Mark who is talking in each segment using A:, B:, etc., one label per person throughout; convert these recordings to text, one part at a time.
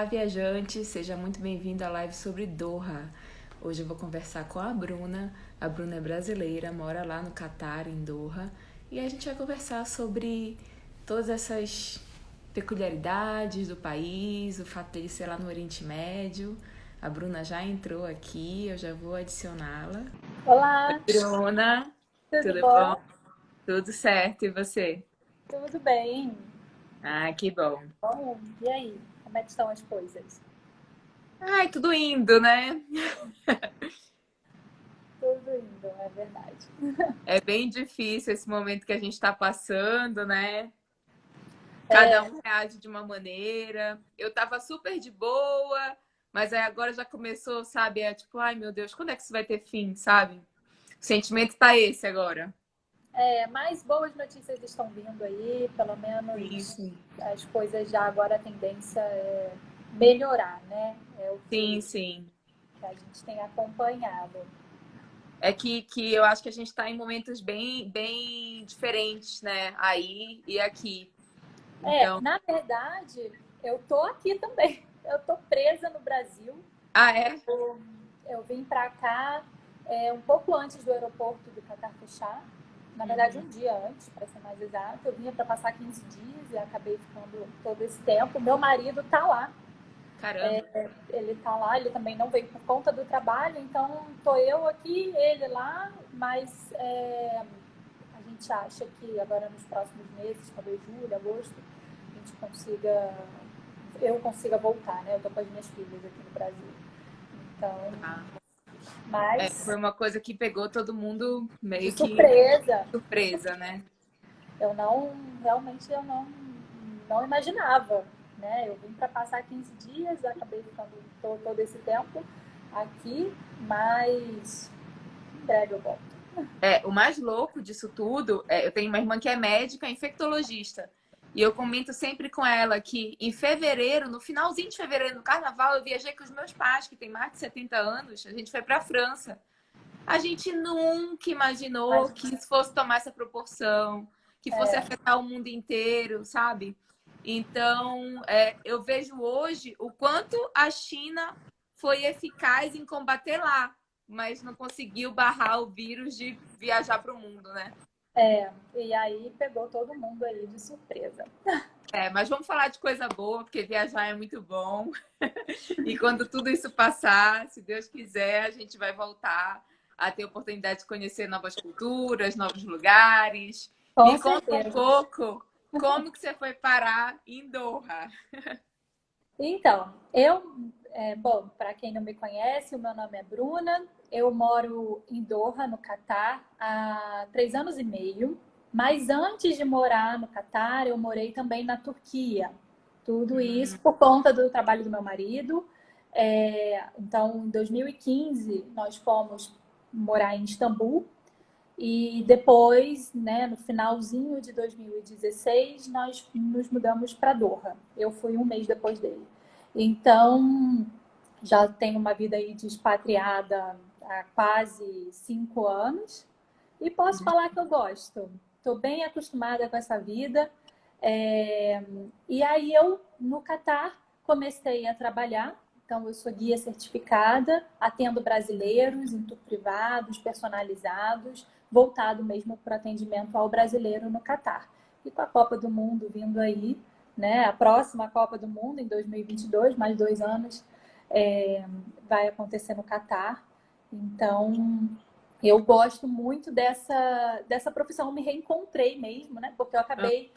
A: viajante, seja muito bem-vindo à live sobre Doha. Hoje eu vou conversar com a Bruna. A Bruna é brasileira, mora lá no Catar, em Doha, e a gente vai conversar sobre todas essas peculiaridades do país, o fato dele ser lá no Oriente Médio. A Bruna já entrou aqui, eu já vou adicioná-la.
B: Olá,
A: Bruna,
B: tudo
A: tudo bom?
B: bom?
A: Tudo certo, e você?
B: Tudo bem.
A: Ah, que bom.
B: Bom, e aí? Como é que estão as coisas?
A: Ai, tudo indo, né?
B: Tudo indo, é verdade.
A: É bem difícil esse momento que a gente está passando, né? Cada
B: É,
A: um reage de uma maneira. Eu tava super de boa, mas aí agora já começou, sabe? É tipo, ai meu Deus, quando é que isso vai ter fim, sabe? O sentimento tá esse agora.
B: mais boas notícias estão vindo aí, pelo
A: Sim,
B: menos
A: sim.
B: as coisas já agora a tendência é melhorar, né? É o
A: Sim,
B: que,
A: sim.
B: que a gente tem acompanhado.
A: É que eu acho que a gente está em momentos bem diferentes, né? Aí e aqui. Então,
B: Na verdade, eu tô aqui também. Eu tô presa no Brasil.
A: ah, é?
B: Eu vim para cá um pouco antes do aeroporto do Catar fechar. Na verdade,
A: Uhum.
B: um dia antes, para ser mais exato. Eu vinha para passar 15 dias e acabei ficando todo esse tempo. Meu marido está lá.
A: Caramba.
B: Ele está lá, ele também não veio por conta do trabalho, então estou eu aqui, ele lá, mas a gente acha que agora nos próximos meses, talvez julho, agosto, a gente consiga, eu consiga voltar, né? Eu estou com as minhas filhas aqui no Brasil. Então,
A: Tá. É,
B: mas
A: foi uma coisa que pegou todo mundo
B: de
A: meio que
B: surpresa.
A: surpresa, né?
B: Eu não, realmente eu não imaginava, né? Eu vim para passar 15 dias, acabei ficando todo esse tempo aqui, mas em breve eu volto.
A: É, o mais louco disso tudo, eu tenho uma irmã que é médica, infectologista. E eu comento sempre com ela que em fevereiro, no finalzinho de fevereiro, no carnaval, eu viajei com os meus pais, que têm mais de 70 anos. A gente foi para a França. A gente nunca imaginou
B: Mas
A: que isso fosse tomar essa proporção, que fosse
B: é,
A: afetar o mundo inteiro, sabe? Então, eu vejo hoje o quanto a China foi eficaz em combater lá, mas não conseguiu barrar o vírus de viajar para o mundo, né?
B: e aí pegou todo mundo ali de surpresa.
A: É, mas vamos falar de coisa boa, porque viajar é muito bom. E quando tudo isso passar, se Deus quiser, a gente vai voltar a ter oportunidade de conhecer novas culturas, novos lugares.
B: Com
A: Me conta um
B: certeza.
A: pouco como que você foi parar em Doha.
B: Então, bom, para quem não me conhece, o meu nome é Bruna. Eu moro em Doha, no Catar, há 3 anos e meio. Mas antes de morar no Catar, eu morei também na Turquia. Tudo isso por conta do trabalho do meu marido. Então, em 2015, nós fomos morar em Istambul. E depois, né, no finalzinho de 2016, nós nos mudamos para Doha. Eu fui um mês depois dele. Então, já tenho uma vida aí de expatriada há quase 5 anos e posso falar que eu gosto. Estou bem acostumada com essa vida. É, E aí eu, no Catar, comecei a trabalhar. Então, eu sou guia certificada, atendo brasileiros em tour privados, personalizados, voltado mesmo para o atendimento ao brasileiro no Catar. E com a Copa do Mundo vindo aí, né, a próxima Copa do Mundo em 2022, mais 2 anos, vai acontecer no Catar. Então, eu gosto muito dessa profissão, me reencontrei mesmo, né? Porque eu acabei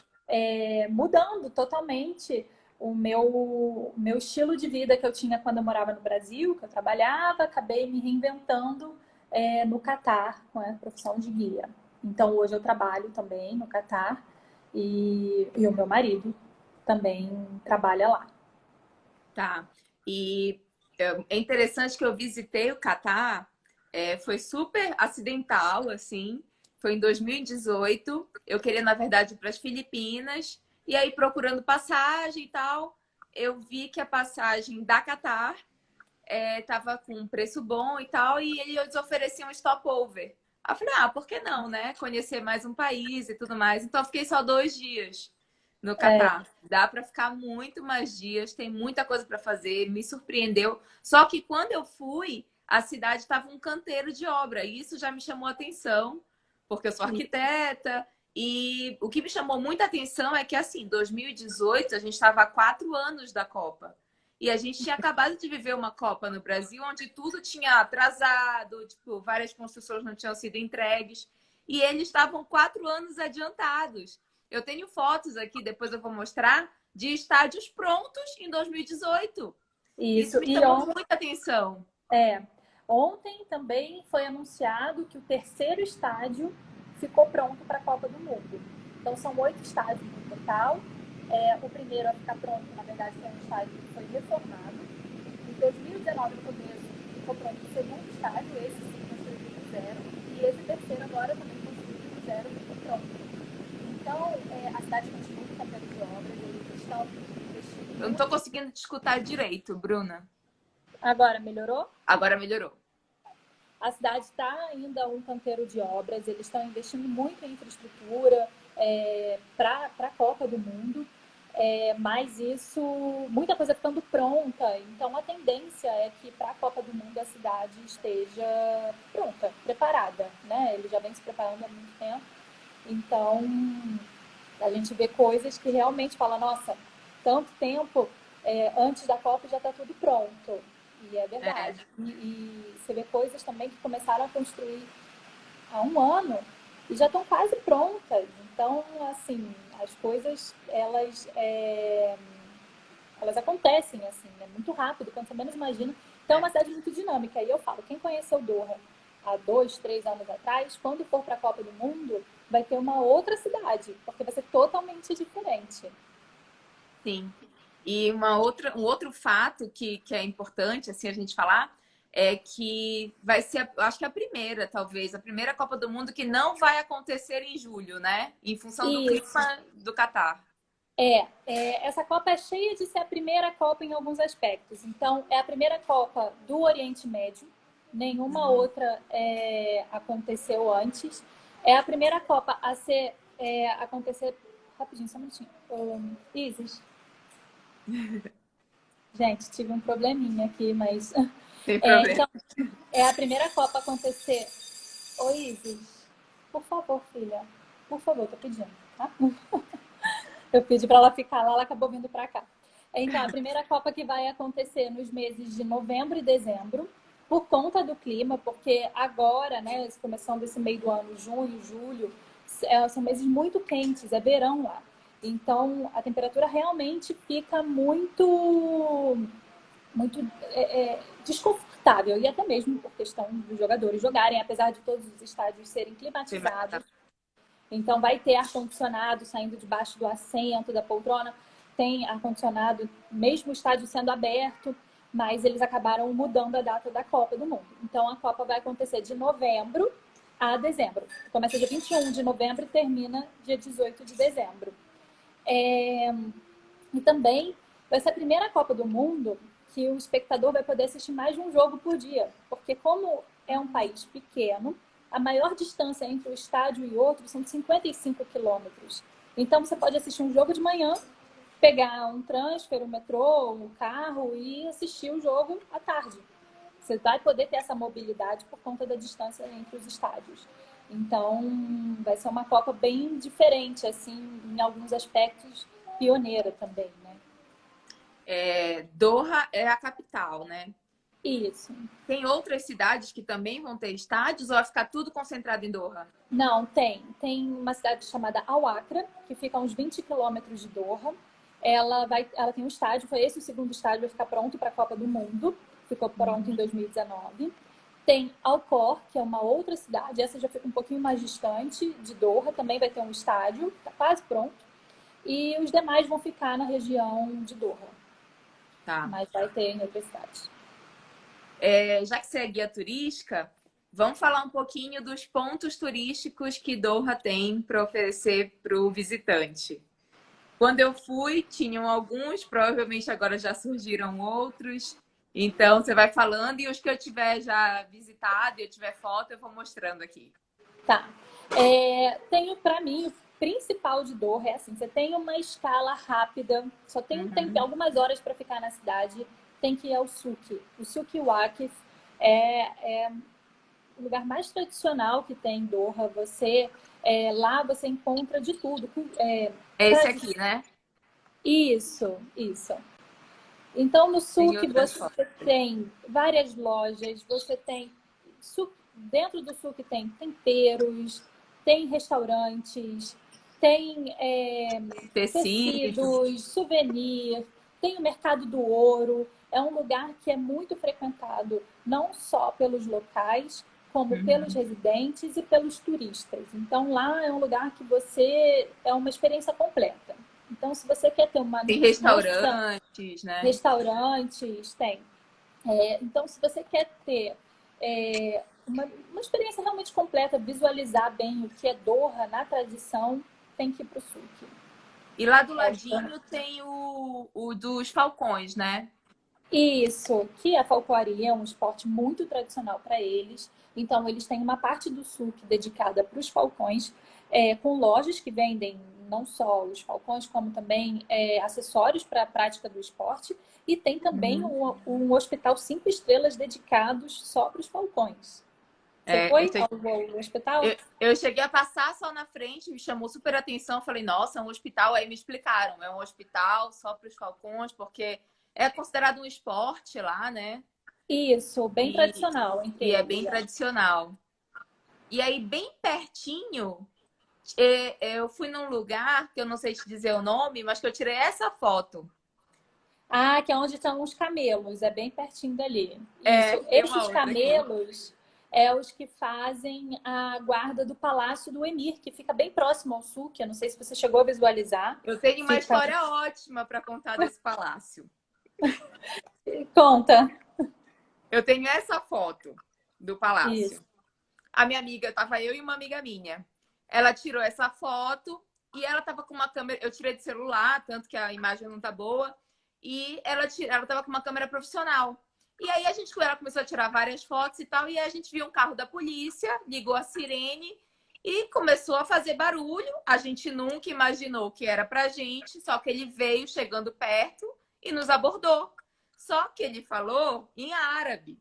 B: mudando totalmente o meu estilo de vida que eu tinha quando eu morava no Brasil, que eu trabalhava, acabei me reinventando no Catar com a profissão de guia. Então hoje eu trabalho também no Catar e o meu marido também trabalha lá.
A: Tá. E é interessante que eu visitei o Catar, foi super acidental, assim. Foi em 2018. Eu queria, na verdade, ir para as Filipinas. E aí, procurando passagem e tal, eu vi que a passagem da Qatar estava com um preço bom e tal, e eles ofereciam stopover. Aí eu falei, por que não, né? Conhecer mais um país e tudo mais. Então, eu fiquei só 2 dias. no Catar. Dá para ficar muito mais dias, tem muita coisa para fazer, me surpreendeu. Só que quando eu fui, a cidade estava um canteiro de obra, e isso já me chamou a atenção, porque eu sou arquiteta, e o que me chamou muita atenção é que, assim, 2018, a gente estava há 4 anos da Copa. E a gente tinha acabado de viver uma Copa no Brasil, onde tudo tinha atrasado, tipo, várias construções não tinham sido entregues. E eles estavam 4 anos adiantados. Eu tenho fotos aqui, depois eu vou mostrar, de estádios prontos em 2018. Isso me chamou muita atenção.
B: Ontem também foi anunciado que o terceiro estádio ficou pronto para a Copa do Mundo. Então são 8 estádios no total. O primeiro a ficar pronto, na verdade, foi um estádio que foi reformado. Em 2019, no começo, ficou pronto o segundo estádio, esse sim construído do zero. E esse terceiro agora também construído do zero, ficou pronto. Então, a cidade continua com canteiro de obras, eles estão investindo.
A: Eu não estou conseguindo te escutar direito, Bruna.
B: Agora melhorou?
A: Agora melhorou.
B: A cidade está ainda um canteiro de obras, eles estão investindo muito em infraestrutura para a Copa do Mundo, mas isso, muita coisa ficando pronta. Então, a tendência é que para a Copa do Mundo a cidade esteja pronta, preparada, né? Ele já vem se preparando há muito tempo. Então, a gente vê coisas que realmente fala, nossa, tanto tempo antes da Copa já está tudo pronto. E é verdade. E você vê coisas também que começaram a construir há um ano e já estão quase prontas. Então, assim, as coisas, elas acontecem, assim, muito rápido, quando você menos imagina. Então, é uma cidade muito dinâmica. E eu falo, quem conheceu Doha há 2, 3 anos atrás, quando for para a Copa do Mundo, vai ter uma outra cidade, porque vai ser totalmente diferente.
A: Sim. E um outro fato que é importante assim, a gente falar é que vai ser, acho que a primeira, talvez, a primeira Copa do Mundo que não vai acontecer em julho, né? Em função do clima do Catar.
B: Essa Copa é cheia de ser a primeira Copa em alguns aspectos. Então, é a primeira Copa do Oriente Médio, nenhuma outra aconteceu antes. É a primeira Copa a acontecer. Rapidinho, só um minutinho. Isis. Gente, tive um probleminha aqui, mas.
A: Sem problema.
B: Então, é a primeira Copa a acontecer. Ô, Isis, por favor, filha. Por favor, tô pedindo, tá? Eu pedi para ela ficar lá, ela acabou vindo para cá. Então, a primeira Copa que vai acontecer nos meses de novembro e dezembro, por conta do clima, porque agora, né, começando esse meio do ano, junho, julho, são meses muito quentes, é verão lá. Então, a temperatura realmente fica muito desconfortável, e até mesmo por questão dos jogadores jogarem, apesar de todos os estádios serem climatizados. Então, vai ter ar-condicionado saindo debaixo do assento, da poltrona. Tem ar-condicionado, mesmo o estádio sendo aberto, mas eles acabaram mudando a data da Copa do Mundo. Então, a Copa vai acontecer de novembro a dezembro. Começa dia 21 de novembro e termina dia 18 de dezembro. E também vai ser a primeira Copa do Mundo que o espectador vai poder assistir mais de um jogo por dia. Porque como é um país pequeno, a maior distância entre um estádio e outro são 55 quilômetros. Então, você pode assistir um jogo de manhã, pegar um transfer, um metrô, um carro e assistir o jogo à tarde. Você vai poder ter essa mobilidade por conta da distância entre os estádios. Então, vai ser uma Copa bem diferente, assim, em alguns aspectos, pioneira também, né?
A: Doha é a capital, né?
B: Isso.
A: Tem outras cidades que também vão ter estádios ou vai ficar tudo concentrado em Doha?
B: Não, tem. Tem uma cidade chamada Al-Aqra, que fica a uns 20 quilômetros de Doha. Ela tem um estádio, foi esse o segundo estádio, vai ficar pronto para a Copa do Mundo. Ficou pronto em 2019. Tem Al-Khor, que é uma outra cidade. Essa já fica um pouquinho mais distante de Doha. Também vai ter um estádio, está quase pronto. E os demais vão ficar na região de Doha.
A: Tá.
B: Mas vai ter em outras cidades.
A: Já que você é guia turística, vamos falar um pouquinho dos pontos turísticos que Doha tem para oferecer para o visitante. Quando eu fui, tinham alguns, provavelmente agora já surgiram outros. Então, você vai falando e os que eu tiver já visitado e eu tiver foto, eu vou mostrando aqui.
B: Tá. Tenho, para mim, principal de Doha é assim, você tem uma escala rápida, só tem um tempo,
A: Uhum.
B: algumas horas para ficar na cidade, tem que ir ao souk. O souk Waqif é o lugar mais tradicional que tem em Doha. Lá você encontra de tudo.
A: É esse aqui,
B: Tradição.
A: né?
B: Isso, isso. Então, no
A: Tem
B: souk
A: outras
B: você
A: fotos.
B: tem várias lojas, você tem dentro do souk tem temperos, tem restaurantes, tem
A: Tecidos.
B: tecidos, souvenir, tem o mercado do ouro. É um lugar que é muito frequentado não só pelos locais, como pelos
A: Uhum.
B: residentes e pelos turistas. Então, lá é um lugar que você é uma experiência completa. Então, se você quer ter uma
A: Tem
B: noção,
A: restaurantes, né?
B: restaurantes, tem. Então, se você quer ter uma experiência realmente completa, visualizar bem o que é Doha na tradição, tem que ir para o souk.
A: E lá do ladinho tem o dos falcões, né?
B: Isso, que a falcoaria é um esporte muito tradicional para eles. Então, eles têm uma parte do souk dedicada para os falcões, com lojas que vendem não só os falcões, como também acessórios para a prática do esporte. E tem também
A: Uhum.
B: um hospital 5 estrelas dedicados só para os falcões. Você
A: É,
B: foi ao hospital?
A: eu cheguei a passar só na frente, me chamou super atenção. Falei, nossa, é um hospital. Aí me explicaram, é um hospital só para os falcões, porque é considerado um esporte lá, né?
B: Isso, bem
A: E,
B: tradicional entre
A: e é
B: eles.
A: bem tradicional. E aí, bem pertinho, eu fui num lugar que eu não sei te dizer o nome, mas que eu tirei essa foto.
B: Ah, que é onde estão os camelos, é bem pertinho dali.
A: É,
B: Isso.
A: tem uma
B: Esses
A: outra aqui.
B: camelos é os que fazem a guarda do Palácio do Emir, que fica bem próximo ao sul, que eu não sei se você chegou a visualizar.
A: Eu tenho uma
B: Fica.
A: história ótima para contar desse palácio.
B: Conta.
A: Eu tenho essa foto do
B: Isso.
A: palácio. A minha amiga, tava eu e uma amiga minha. Ela tirou essa foto e ela tava com uma câmera. Eu tirei de celular, tanto que a imagem não tá boa. E ela tava com uma câmera profissional. E aí ela começou a tirar várias fotos e tal. E aí a gente viu um carro da polícia, ligou a sirene e começou a fazer barulho. A gente nunca imaginou que era pra gente, só que ele veio chegando perto e nos abordou. Só que ele falou em árabe.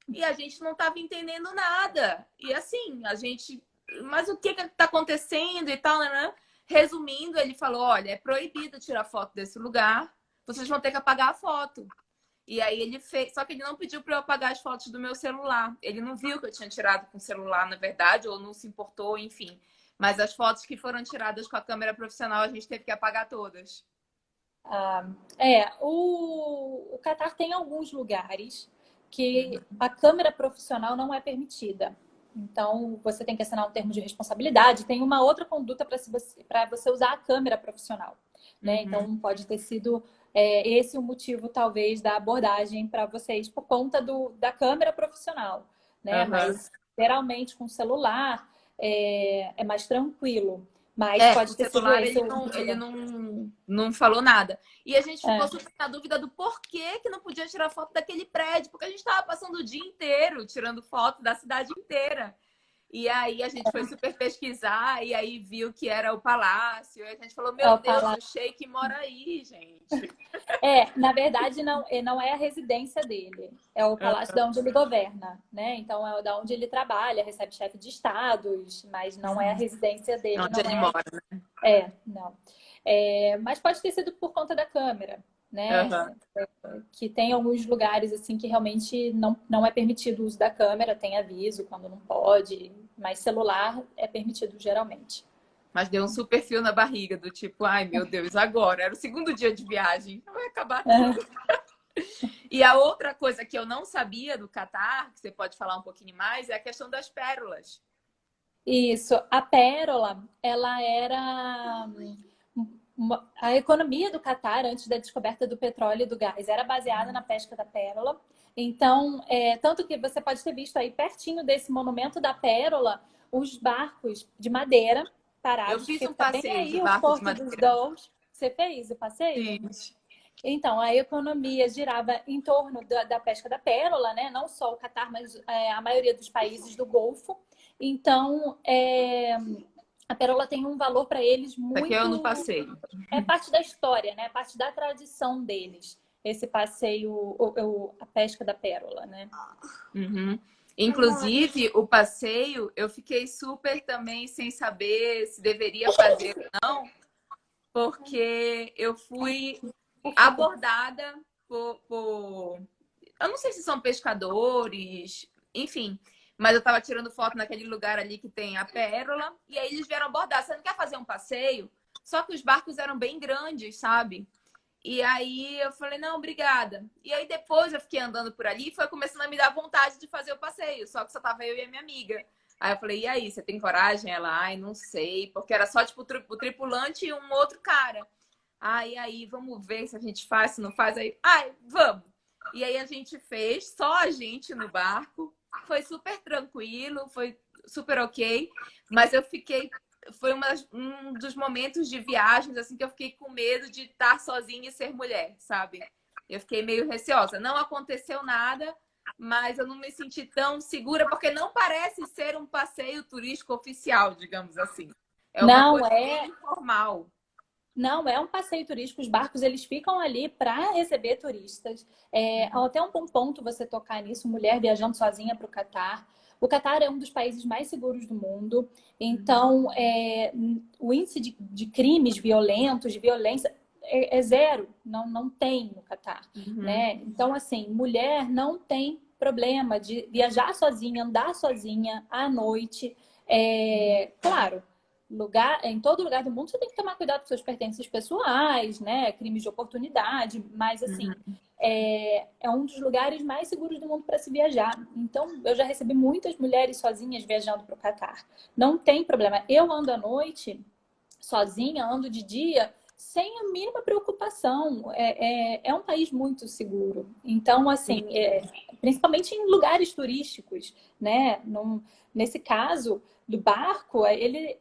A: E a gente não estava entendendo nada. E assim, a gente. Mas o que está acontecendo e tal, né? Resumindo, ele falou: olha, é proibido tirar foto desse lugar, vocês vão ter que apagar a foto. E aí ele fez. Só que ele não pediu para eu apagar as fotos do meu celular. Ele não viu que eu tinha tirado com o celular, na verdade, ou não se importou, enfim. Mas as fotos que foram tiradas com a câmera profissional, a gente teve que apagar todas.
B: O Catar tem alguns lugares que a câmera profissional não é permitida. Então, você tem que assinar um termo de responsabilidade. Tem uma outra conduta para você usar a câmera profissional, né?
A: Uhum.
B: Então, pode ter sido esse o motivo, talvez, da abordagem para vocês por conta da câmera profissional, né?
A: Uhum.
B: Mas, geralmente, com celular é mais tranquilo. Mas
A: É, com
B: pode
A: o
B: ter sido
A: celular
B: esse o
A: ele
B: motivo.
A: não falou nada. E a gente ficou
B: É.
A: super na dúvida do porquê que não podia tirar foto daquele prédio, porque a gente estava passando o dia inteiro tirando foto da cidade inteira. E aí a gente foi super pesquisar e aí viu que era o palácio. E a gente falou,
B: É
A: meu
B: o
A: Deus, o
B: palácio.
A: Sheik mora aí, gente.
B: Na verdade, não é a residência dele. É o palácio da onde ele governa, né? Então, é da onde ele trabalha, recebe chefe de estados, mas não é a residência dele,
A: Onde
B: não
A: ele
B: é.
A: mora, né?
B: Não. Mas pode ter sido por conta da câmera, né?
A: Uhum.
B: Que tem alguns lugares, assim, que realmente não é permitido o uso da câmera, tem aviso quando não pode, mas celular é permitido geralmente.
A: Mas deu um super fio na barriga, do tipo, ai meu Deus, agora. Era o segundo dia de viagem, vai acabar tudo. E a outra coisa que eu não sabia do Catar, que você pode falar um pouquinho mais, é a questão das pérolas.
B: Isso, a pérola, ela era a economia do Catar antes da descoberta do petróleo e do gás era baseada na pesca da pérola. Então, tanto que você pode ter visto aí pertinho desse monumento da pérola os barcos de madeira
A: Eu
B: parados,
A: fiz
B: porque
A: um
B: fica bem
A: passeio de
B: aí o
A: barco de
B: Porto dos
A: madeira.
B: Dous. Você fez o passeio?
A: Fiz.
B: Então, a economia girava em torno da pesca da pérola, né? Não só o Catar, mas a maioria dos países do Golfo. Então, a pérola tem um valor para eles
A: Isso aqui eu não
B: muito...
A: passei.
B: É parte da história, né? Parte da tradição deles, esse passeio, a pesca da pérola, né?
A: Uhum. Inclusive, o passeio, eu fiquei super também sem saber se deveria fazer ou não, porque eu fui abordada eu não sei se são pescadores, enfim, mas eu estava tirando foto naquele lugar ali que tem a pérola, e aí eles vieram abordar. Você não quer fazer um passeio? Só que os barcos eram bem grandes, sabe? E aí eu falei, não, obrigada. E aí depois eu fiquei andando por ali e foi começando a me dar vontade de fazer o passeio. Só que só tava eu e a minha amiga. Aí eu falei, e aí, você tem coragem? Ela, ai, não sei. Porque era só, tipo, o tripulante e um outro cara. Ai, aí, vamos ver se a gente faz, se não faz. Aí, ai, vamos. E aí a gente fez, só a gente no barco. Foi super tranquilo, foi super ok. Mas eu fiquei foi um dos momentos de viagens assim que eu fiquei com medo de estar sozinha e ser mulher, sabe? Eu fiquei meio receosa. Não aconteceu nada, mas eu não me senti tão segura porque não parece ser um passeio turístico oficial, digamos assim. É uma
B: Não
A: coisa
B: é,
A: bem informal.
B: não é um passeio turístico. Os barcos eles ficam ali para receber turistas. Até um bom ponto você tocar nisso, mulher viajando sozinha para o Catar. O Catar é um dos países mais seguros do mundo. Então, o índice de crimes violentos, de violência, é zero. Não tem no Catar,
A: Uhum.
B: né? Então, assim, mulher não tem problema de viajar sozinha, andar sozinha à noite. Claro, em todo lugar do mundo você tem que tomar cuidado com seus pertences pessoais, né? Crimes de oportunidade, mas assim,
A: Uhum.
B: é um dos lugares mais seguros do mundo para se viajar. Então, eu já recebi muitas mulheres sozinhas viajando para o Catar. Não tem problema. Eu ando à noite sozinha, ando de dia, sem a mínima preocupação. É um país muito seguro. Então, assim, principalmente em lugares turísticos, né? Nesse caso do barco, ele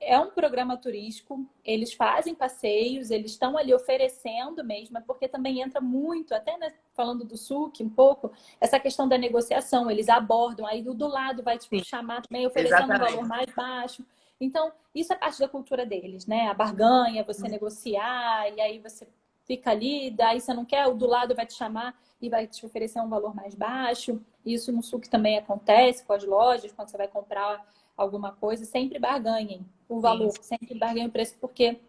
B: é um programa turístico, eles fazem passeios, eles estão ali oferecendo mesmo, porque também entra muito, até né, falando do SUC um pouco, essa questão da negociação, eles abordam, aí do lado vai te
A: Sim,
B: chamar também oferecendo um valor
A: exatamente.
B: mais baixo. Então, isso é parte da cultura deles, né? A barganha, você negociar, e aí você fica ali, daí você não quer, o do lado vai te chamar e vai te oferecer um valor mais baixo. Isso no SUC também acontece com as lojas, quando você vai comprar alguma coisa, sempre barganhem o
A: Sim.
B: valor, sempre barganhem o preço, porque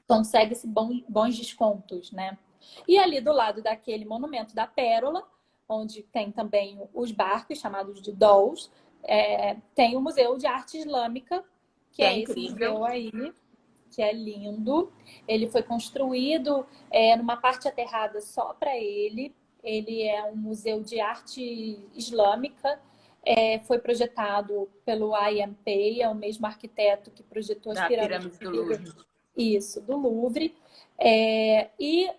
B: consegue-se bons descontos, né? E ali do lado daquele monumento da Pérola, onde tem também os barcos chamados de dolls, tem o Museu de Arte Islâmica, que
A: Que é
B: é esse
A: incrível.
B: museu aí, que é lindo. Ele foi construído numa parte aterrada só para ele. Ele é um museu de arte islâmica. Foi projetado pelo IMP, é o mesmo arquiteto que projetou as
A: Da
B: pirâmides
A: pirâmide do Louvre.
B: isso, do Louvre. E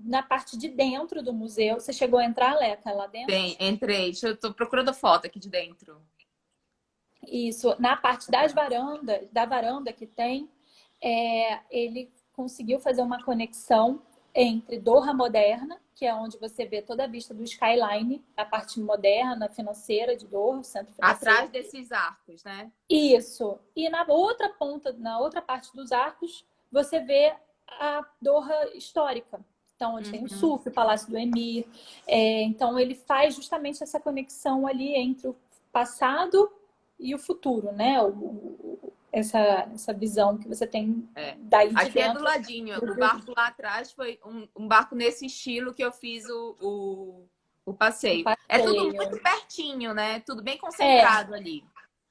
B: na parte de dentro do museu, você chegou a entrar, Leca, lá dentro?
A: Tem, entrei. Eu tô procurando foto aqui de dentro.
B: Isso, na parte das varandas, da varanda que tem, ele conseguiu fazer uma conexão entre Doha Moderna, que é onde você vê toda a vista do skyline, a parte moderna, financeira de Doha, o centro financeiro.
A: Atrás desses arcos, né?
B: Isso. E na outra ponta, na outra parte dos arcos, você vê a Doha histórica. Então, onde tem o
A: Uhum.
B: Souk, o Palácio do Emir. Então, ele faz justamente essa conexão ali entre o passado e o futuro, né? Essa visão que você tem
A: É.
B: daí de
A: Aqui é do
B: dentro.
A: ladinho. O barco lá atrás foi um barco nesse estilo que eu fiz o
B: O
A: passeio. É tudo muito
B: passeio.
A: pertinho, né? Tudo bem
B: É,
A: concentrado ali.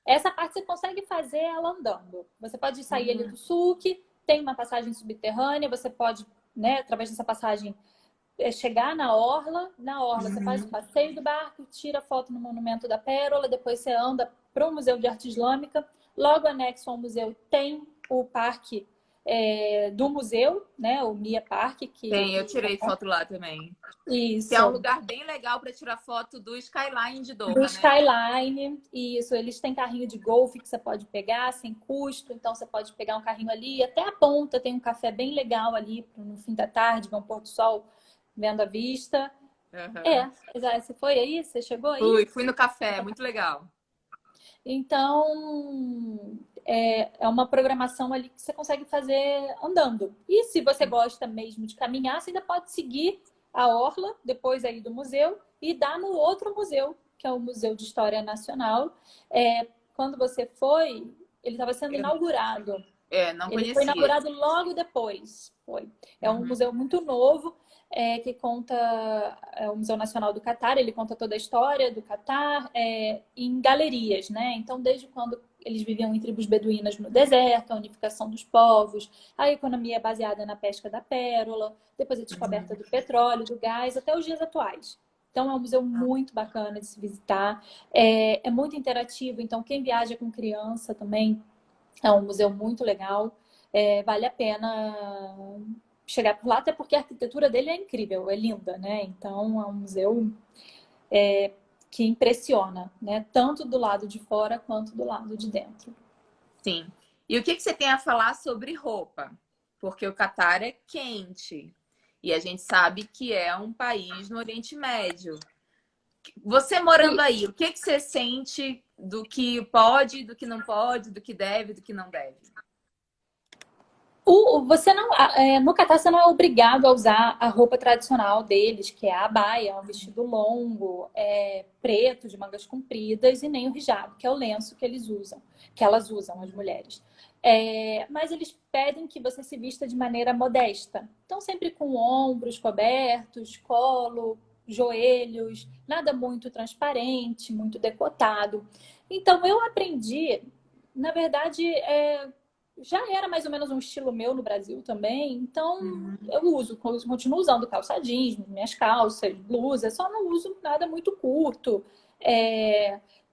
B: essa parte você consegue fazer ela andando. Você pode sair ali
A: Uhum.
B: do SUC, tem uma passagem subterrânea, você pode, né, através dessa passagem, chegar na orla. Na orla, você faz o
A: Uhum.
B: passeio do barco, tira foto no Monumento da Pérola, depois você anda para o Museu de Arte Islâmica. Logo anexo ao museu tem o parque do museu, né, o Mia Park, que
A: Tem, eu tirei foto lá também. Que é um
B: isso.
A: lugar bem legal para tirar foto do skyline de
B: Do
A: Doha, né?
B: Skyline, isso, eles têm carrinho de golfe que você pode pegar sem custo, então você pode pegar um carrinho ali, até a ponta tem um café bem legal ali no fim da tarde, ver um pôr do sol vendo a vista.
A: Uhum.
B: Você foi aí? Você chegou aí?
A: Fui no café, muito legal.
B: Então, é uma programação ali que você consegue fazer andando. E se você gosta mesmo de caminhar, você ainda pode seguir a orla, depois aí do museu, e dar no outro museu, que é o Museu de História Nacional. Quando você foi, ele estava sendo inaugurado.
A: Não
B: Ele foi
A: conhecia.
B: inaugurado logo depois. Foi. É um
A: Uhum.
B: museu muito novo, que conta, é o Museu Nacional do Catar, ele conta toda a história do Catar em galerias, né? Então, desde quando eles viviam em tribos beduínas no deserto, a unificação dos povos, a economia baseada na pesca da pérola, depois a descoberta do petróleo, do gás, até os dias atuais. Então, é um museu muito bacana de se visitar, é muito interativo, então quem viaja com criança também é um museu muito legal, vale a pena chegar por lá, até porque a arquitetura dele é incrível, é linda, né? Então, é um museu que impressiona, né? Tanto do lado de fora quanto do lado de dentro.
A: Sim. E o que você tem a falar sobre roupa? Porque o Catar é quente. E a gente sabe que é um país no Oriente Médio. Você morando aí, o que você sente do que pode, do que não pode, do que deve, do que não deve?
B: Você não, no Catar você não é obrigado a usar a roupa tradicional deles, que é a abaya, um vestido longo, preto, de mangas compridas, e nem o hijab, que é o lenço que eles usam, que elas usam, as mulheres. Mas eles pedem que você se vista de maneira modesta. Então, sempre com ombros cobertos, colo, joelhos, nada muito transparente, muito decotado. Então, eu aprendi, na verdade, já era mais ou menos um estilo meu no Brasil também, então eu continuo usando calça jeans, minhas calças, blusa, só não uso nada muito curto.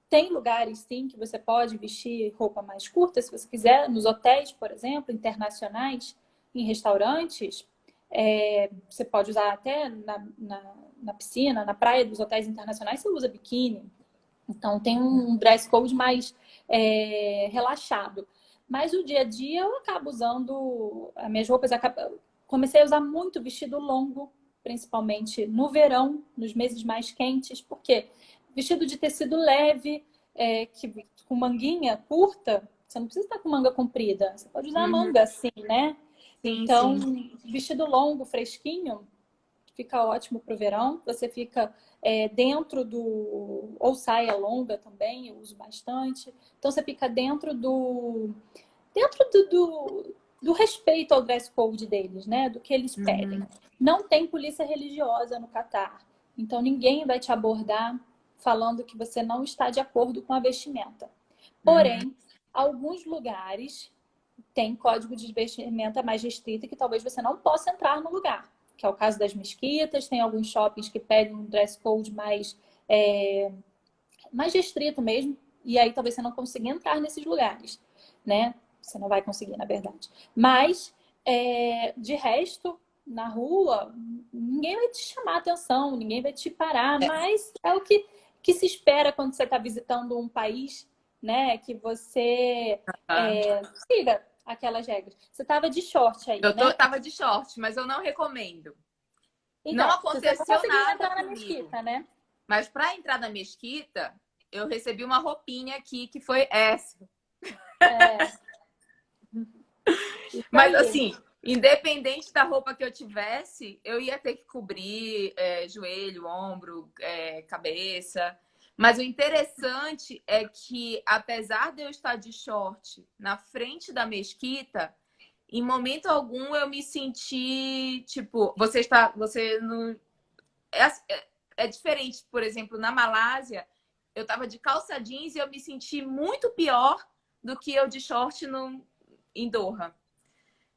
B: Tem lugares, sim, que você pode vestir roupa mais curta, se você quiser, nos hotéis, por exemplo, internacionais, em restaurantes, você pode usar até na piscina, na praia dos hotéis internacionais, você usa biquíni. Então, tem um dress code mais relaxado. Mas o dia a dia eu acabo usando as minhas roupas. Comecei a usar muito vestido longo, principalmente no verão, nos meses mais quentes, porque vestido de tecido leve, com manguinha curta, você não precisa estar com manga comprida, você pode usar a
A: Uhum.
B: manga assim, né?
A: Sim,
B: Então,
A: sim.
B: vestido longo, fresquinho, fica ótimo para o verão. Você fica dentro do... Ou saia longa também, eu uso bastante. Então, você fica dentro do respeito ao dress code deles, né? Do que eles pedem.
A: Uhum.
B: Não tem polícia religiosa no Catar. Então, ninguém vai te abordar falando que você não está de acordo com a vestimenta.
A: Uhum.
B: Porém, alguns lugares têm código de vestimenta mais restrito e que talvez você não possa entrar no lugar, que é o caso das mesquitas. Tem alguns shoppings que pedem um dress code mais restrito mesmo, e aí talvez você não consiga entrar nesses lugares, né? Você não vai conseguir, na verdade. Mas, de resto, na rua, ninguém vai te chamar a atenção, ninguém vai te parar, mas é o que se espera quando você está visitando um país, né? Que você
A: Ah.
B: siga aquelas regras. Você estava de short aí, né?
A: Tava de short, mas eu não recomendo. Não
B: Então, você não
A: aconteceu
B: conseguiu
A: nada
B: entrar na
A: comigo.
B: mesquita, né?
A: Mas para entrar na mesquita, eu recebi uma roupinha aqui que foi essa.
B: É, isso
A: Mas
B: aí.
A: assim, independente da roupa que eu tivesse, eu ia ter que cobrir joelho, ombro, cabeça. Mas o interessante é que, apesar de eu estar de short na frente da mesquita, em momento algum eu me senti tipo, você não é diferente. Por exemplo, na Malásia, eu tava de calça jeans e eu me senti muito pior do que eu de short em Doha.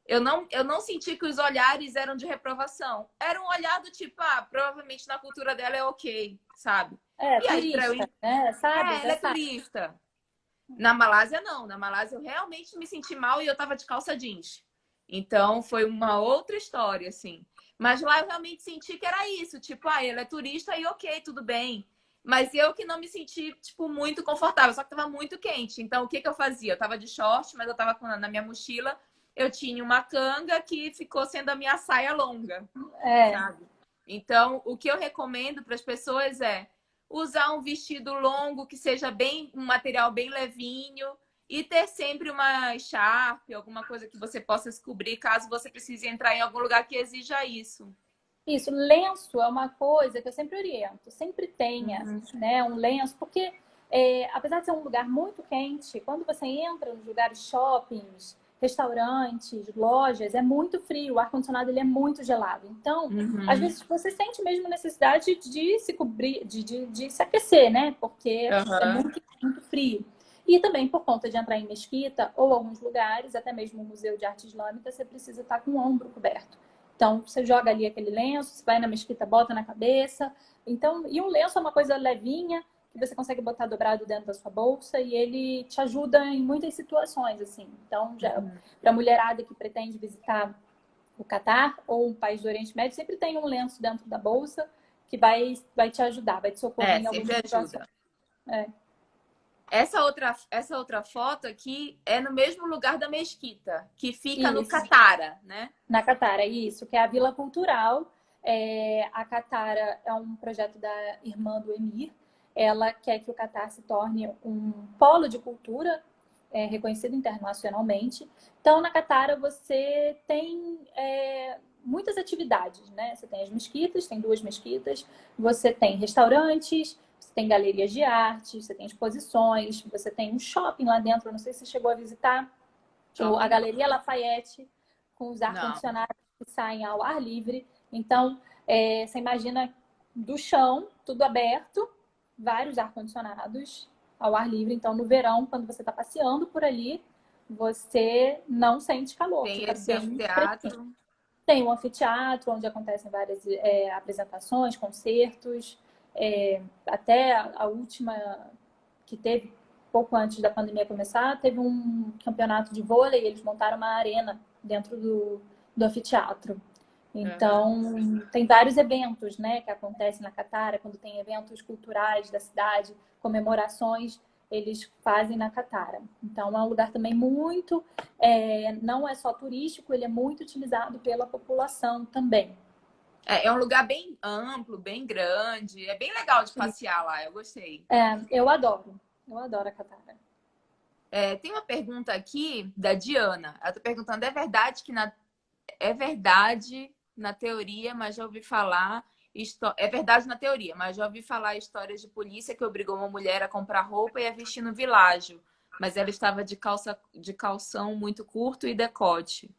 A: Eu não senti que os olhares eram de reprovação. Era um olhar do tipo, provavelmente na cultura dela é ok, sabe? E aí, para eu.
B: Turista, né? Sabe?
A: Ela
B: Já
A: é
B: sabe.
A: turista. Na Malásia, não. Na Malásia, eu realmente me senti mal e eu tava de calça jeans. Então, foi uma outra história, assim. Mas lá eu realmente senti que era isso. Tipo, ela é turista e ok, tudo bem. Mas eu que não me senti, tipo, muito confortável. Só que tava muito quente. Então, o que que eu fazia? Eu tava de short, mas eu tava na minha mochila. Eu tinha uma canga que ficou sendo a minha saia longa,
B: É,
A: sabe? Então, o que eu recomendo para as pessoas é usar um vestido longo que seja bem um material bem levinho e ter sempre uma Sharp, alguma coisa que você possa descobrir caso você precise entrar em algum lugar que exija isso.
B: Isso, lenço é uma coisa que eu sempre oriento, sempre tenha,
A: Uhum.
B: né, um lenço, porque apesar de ser um lugar muito quente, quando você entra nos lugares shoppings, restaurantes, lojas, é muito frio, o ar-condicionado ele é muito gelado. Então, às
A: Uhum.
B: vezes você sente mesmo necessidade de se cobrir, de se aquecer, né? Porque é
A: Uhum.
B: muito, muito frio. E também por conta de entrar em mesquita ou alguns lugares, até mesmo o Museu de Arte Islâmica, você precisa estar com o ombro coberto. Então, você joga ali aquele lenço, você vai na mesquita, bota na cabeça. Então, e um lenço é uma coisa levinha, que você consegue botar dobrado dentro da sua bolsa e ele te ajuda em muitas situações, assim. Então, já
A: Uhum.
B: para a mulherada que pretende visitar o Catar ou um país do Oriente Médio, sempre tem um lenço dentro da bolsa que vai te ajudar, vai te socorrer
A: É,
B: em algumas
A: sempre
B: situações.
A: ajuda.
B: É.
A: Essa outra foto aqui é no mesmo lugar da mesquita, que fica no
B: Isso.
A: Catara, né?
B: Na Catara, isso, que é a Vila Cultural. A Catara é um projeto da irmã do Emir. Ela quer que o Catar se torne um polo de cultura reconhecido internacionalmente. Então, na Catara, você tem muitas atividades, né? Você tem as mesquitas, tem 2 mesquitas, você tem restaurantes, você tem galerias de arte, você tem exposições, você tem um shopping lá dentro. Eu não sei se você chegou a visitar a
A: Shopping?
B: Galeria Lafayette, com os
A: Não.
B: ar-condicionados que saem ao ar livre. Então, você imagina do chão, tudo aberto, vários ar-condicionados ao ar livre. Então, no verão, quando você está passeando por ali, você não sente calor,
A: Tem
B: fica
A: esse
B: bem fresquinho.
A: anfiteatro.
B: Tem um anfiteatro, onde acontecem várias apresentações, concertos. Até a última que teve, pouco antes da pandemia começar, teve um campeonato de vôlei, eles montaram uma arena dentro do anfiteatro.
A: Uhum.
B: Então, tem vários eventos, né, que acontecem na Catara, quando tem eventos culturais da cidade, comemorações, eles fazem na Catara. Então, é um lugar também muito, não é só turístico, ele é muito utilizado pela população também.
A: É um lugar bem amplo, bem grande. É bem legal de passear lá, eu gostei.
B: Eu adoro a Catara.
A: Tem uma pergunta aqui da Diana. Ela está perguntando: é verdade na teoria, mas já ouvi falar. É verdade na teoria, mas já ouvi falar histórias de polícia que obrigou uma mulher a comprar roupa e a vestir no világio, mas ela estava de calção muito curto e decote.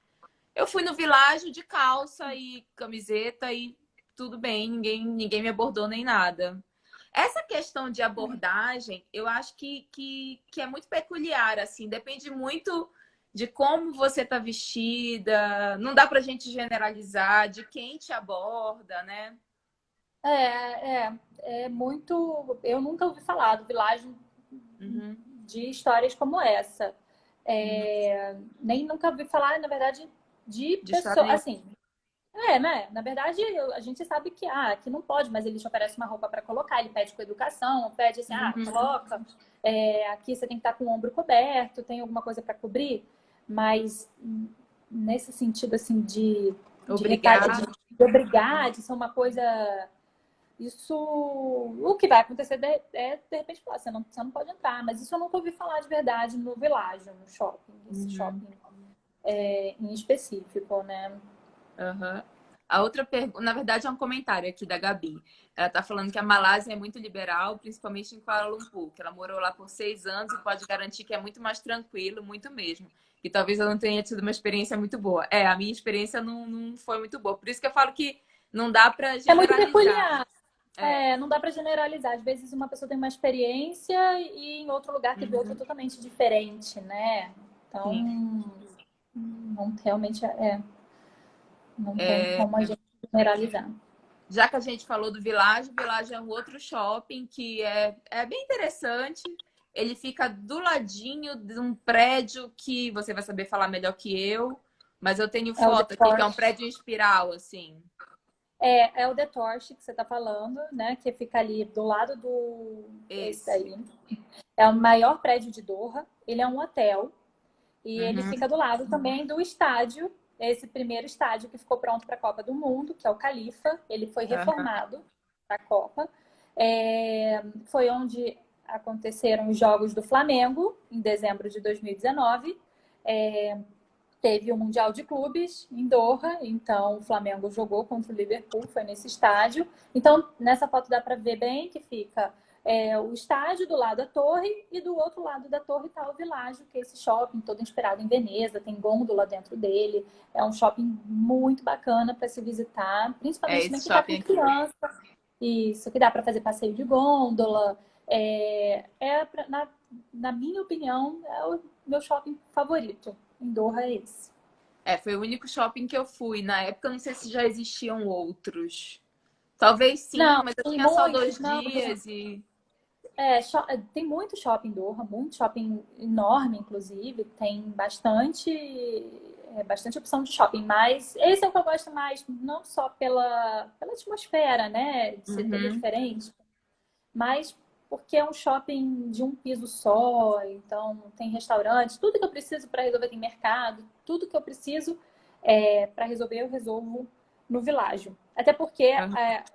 A: Eu fui no világio de calça e camiseta e tudo bem, ninguém me abordou nem nada. Essa questão de abordagem, eu acho que é muito peculiar, assim, depende muito de como você está vestida, não dá pra gente generalizar de quem te aborda, né?
B: É muito. Eu nunca ouvi falar do Village
A: Uhum,
B: de histórias como essa.
A: uhum.
B: Nem nunca ouvi falar, na verdade, de
A: De história
B: pessoas.
A: nenhuma.
B: Assim, né? Na verdade, a gente sabe que aqui não pode, mas ele te oferece uma roupa para colocar, ele pede com educação, pede assim,
A: Uhum.
B: coloca. Aqui você tem que estar com o ombro coberto, tem alguma coisa para cobrir, mas nesse sentido assim
A: Obrigada.
B: de obrigar, de ser uma coisa. Isso, o que vai acontecer de repente falar, você não pode entrar, mas isso eu nunca ouvi falar de verdade no Világio, no shopping, esse
A: Uhum.
B: shopping em específico, né?
A: Uhum. A outra pergunta, na verdade, é um comentário aqui da Gabi. Ela está falando que a Malásia é muito liberal, principalmente em Kuala Lumpur, que ela morou lá por 6 anos e pode garantir que é muito mais tranquilo, muito mesmo. E talvez ela não tenha tido uma experiência muito boa. A minha experiência não foi muito boa. Por isso que eu falo que não dá para
B: É muito
A: generalizar.
B: peculiar.
A: É,
B: Não dá para generalizar. Às vezes uma pessoa tem uma experiência e em outro lugar teve outra
A: uhum,
B: totalmente diferente, né? Então,
A: sim.
B: não realmente não tem como a gente generalizar.
A: Já que a gente falou do Village, o Village é um outro shopping que é bem interessante. Ele fica do ladinho de um prédio que você vai saber falar melhor que eu, mas eu tenho
B: É o The
A: foto aqui, que é um
B: Torch.
A: prédio em espiral, assim.
B: É o The Torch que você está falando, né? Que fica ali do lado esse
A: Esse.
B: daí. É o maior prédio de Doha. Ele é um hotel e ele
A: Uhum,
B: fica do lado também do estádio, esse primeiro estádio que ficou pronto para a Copa do Mundo, que é o Califa. Ele foi
A: uhum,
B: reformado para a Copa. Foi onde aconteceram os Jogos do Flamengo, em dezembro de 2019. Teve o Mundial de Clubes em Doha, então o Flamengo jogou contra o Liverpool, foi nesse estádio. Então, nessa foto dá para ver bem que fica o estádio do lado da torre e do outro lado da torre está o Világio, que é esse shopping todo inspirado em Veneza, tem gôndola dentro dele. É um shopping muito bacana para se visitar, principalmente quem está com criança. Isso, que dá para fazer passeio de gôndola. Na minha opinião, é o meu shopping favorito. Em Doha é esse.
A: Foi o único shopping que eu fui. Na época, eu não sei se já existiam outros. Talvez sim,
B: não,
A: mas eu tinha só 2 dias e...
B: tem muito shopping em Doha, muito shopping enorme, inclusive. Tem bastante opção de shopping, mas esse é o que eu gosto mais, não só pela atmosfera, né? De ser tudo diferente, mas porque é um shopping de um piso só, então tem restaurantes, tudo que eu preciso para resolver tem mercado, tudo que eu preciso para resolver eu resolvo no Világio. Até porque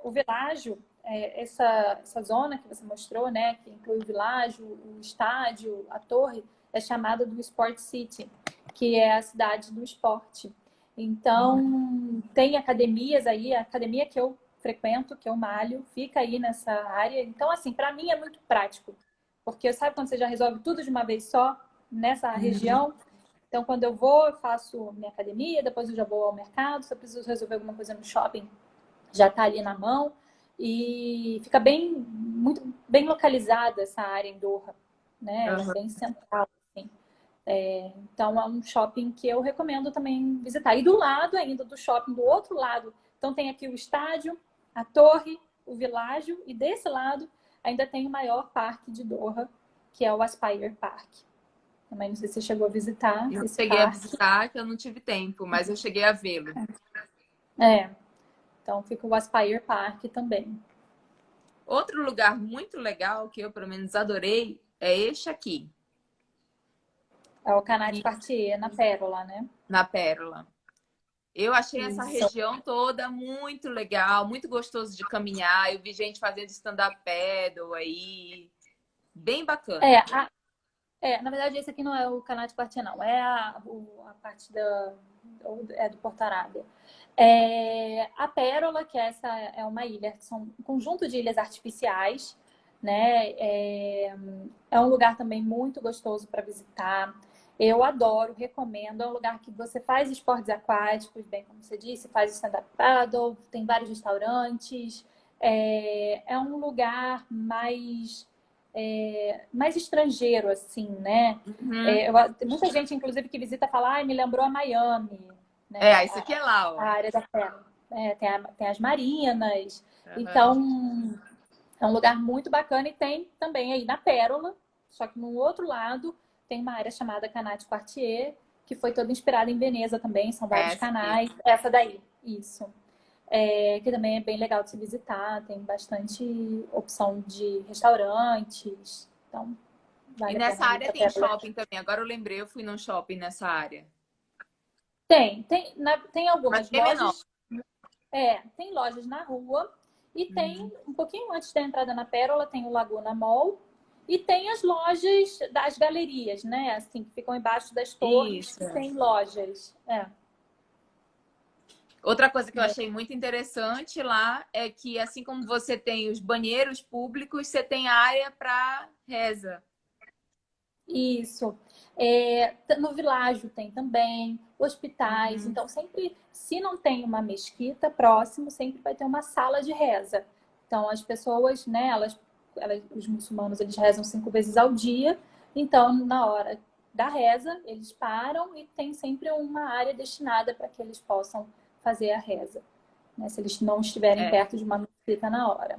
B: o Világio, essa zona que você mostrou, né, que inclui o Világio, o estádio, a torre, é chamada do Sport City, que é a cidade do esporte. Então, tem academias aí, a academia que eu frequento, que eu malho, fica aí nessa área. Então, assim, para mim é muito prático. Porque sabe quando você já resolve tudo de uma vez só nessa região? Então, quando eu vou, eu faço minha academia, depois eu já vou ao mercado. Se eu preciso resolver alguma coisa no shopping, já está ali na mão. E fica muito bem localizada essa área em Doha, né? Ela é bem central, assim. Então, é um shopping que eu recomendo também visitar. E do lado ainda do shopping, do outro lado, então tem aqui o estádio, a torre, o Világio, e desse lado ainda tem o maior parque de Doha, que é o Aspire Park. Também não sei se você chegou a visitar
A: eu
B: esse
A: cheguei
B: parque.
A: a visitar, que eu não tive tempo, mas eu cheguei a vê-lo.
B: Então fica o Aspire Park também.
A: Outro lugar muito legal, que eu pelo menos adorei, é este aqui.
B: É o Canal Cartier, na Pérola, né?
A: Na Pérola. Eu achei
B: Isso.
A: essa região toda muito legal, muito gostoso de caminhar. Eu vi gente fazendo stand-up paddle aí. Bem bacana.
B: Na verdade, esse aqui não é o Canal de Cartier, não. É a parte do Porto Arábia. A Pérola, que essa é uma ilha, são um conjunto de ilhas artificiais, né? É um lugar também muito gostoso para visitar. Eu adoro, recomendo. É um lugar que você faz esportes aquáticos, bem como você disse, faz stand-up paddle, tem vários restaurantes. É um lugar mais estrangeiro, assim, né? Muita gente, inclusive, que visita fala, me lembrou a Miami, né?
A: Isso aqui é lá, ó.
B: A área da Pérola. Tem as marinas. Então, é um lugar muito bacana e tem também aí na Pérola, só que no outro lado tem uma área chamada Canal de Cartier, que foi toda inspirada em Veneza também, são vários canais. Essa daí, isso. Que também é bem legal de se visitar, tem bastante opção de restaurantes. Então,
A: E nessa área tem shopping também. Agora eu lembrei, eu fui num shopping nessa área.
B: Tem algumas lojas. Tem lojas na rua e tem um pouquinho antes da entrada na Pérola, tem o Laguna Mall e tem as lojas das galerias, né? Assim, que ficam embaixo das torres, que tem lojas.
A: Outra coisa que eu achei muito interessante lá é que, assim como você tem os banheiros públicos, você tem área para reza.
B: Isso. No Világio tem também, hospitais. Então, sempre, se não tem uma mesquita próximo, sempre vai ter uma sala de reza. Então, as pessoas, né, os muçulmanos, eles rezam 5 vezes ao dia. Então, na hora da reza, eles param e tem sempre uma área destinada para que eles possam fazer a reza, né, se eles não estiverem perto de uma mesquita na hora.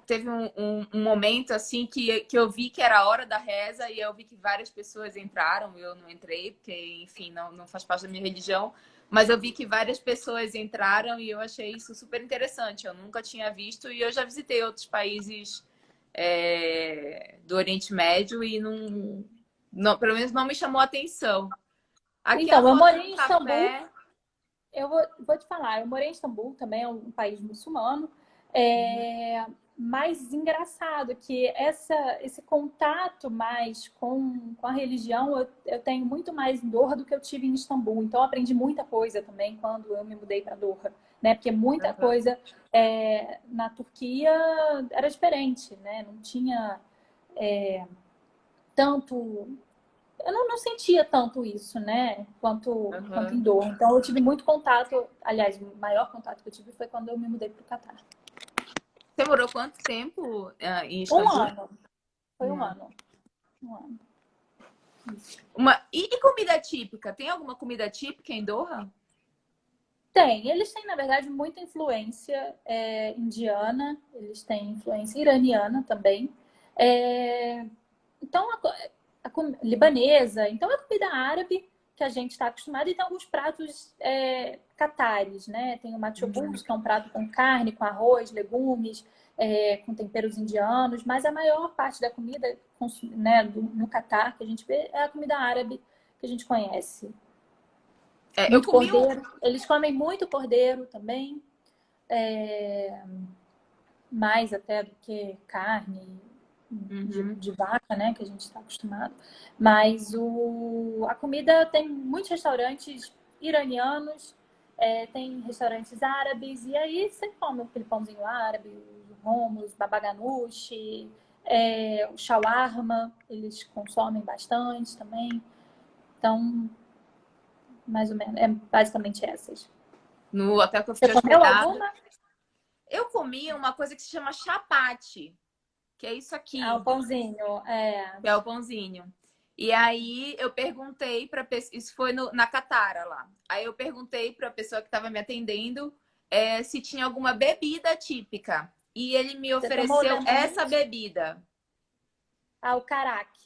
A: Teve um momento assim que eu vi que era a hora da reza e eu vi que várias pessoas entraram, eu não entrei, porque, enfim, não faz parte da minha religião, mas eu vi que várias pessoas entraram e eu achei isso super interessante. Eu nunca tinha visto e eu já visitei outros países do Oriente Médio e pelo menos não me chamou a atenção. Aqui
B: então, eu morei em
A: Istambul.
B: Eu vou te falar, eu morei em Istambul, também é um país muçulmano. mais engraçado, que esse contato mais com a religião eu tenho muito mais em Doha do que eu tive em Istambul. Então, eu aprendi muita coisa também quando eu me mudei para Doha, né? Porque muita
A: Aham.
B: coisa na Turquia era diferente, né? Não tinha tanto... Eu não sentia tanto isso, né? Quanto em
A: Aham.
B: Doha. Então, eu tive muito contato. Aliás, o maior contato que eu tive foi quando eu me mudei para o Catar.
A: Você morou quanto tempo, em
B: Um
A: Istambul?
B: ano. Foi
A: Um
B: um
A: ano.
B: ano. Um ano. Isso.
A: E comida típica? Tem alguma comida típica em Doha?
B: Tem. Eles têm, na verdade, muita influência indiana. Eles têm influência iraniana também. É, então, libanesa. Então, é comida árabe que a gente está acostumado. E tem alguns pratos catares, né? Tem o
A: Uhum.
B: machobus, que é um prato com carne, com arroz, legumes, com temperos indianos. Mas a maior parte da comida, né, no Catar, que a gente vê, é a comida árabe que a gente conhece.
A: Eu
B: Muito
A: comi um.
B: cordeiro. Eles comem muito cordeiro também. Mais até do que carne
A: Uhum.
B: de vaca, né, que a gente está acostumado. Mas a comida tem muitos restaurantes iranianos, tem restaurantes árabes, e aí você come aquele pãozinho árabe, os hummus, baba ganoush, o shawarma, eles consomem bastante também. Então, mais ou menos, é basicamente essas.
A: No hotel que eu
B: Você
A: fiquei
B: comeu
A: hospedada,
B: alguma?
A: eu comi uma coisa que se chama chapati, que é isso
B: Ah, o
A: aqui,
B: pãozinho,
A: que é o pãozinho. E aí eu perguntei para isso foi na Catara lá. Aí eu perguntei para a pessoa que estava me atendendo se tinha alguma bebida típica. E ele me
B: Você tomou
A: ofereceu
B: lemon
A: essa
B: mint?
A: bebida,
B: Ah, o caraque,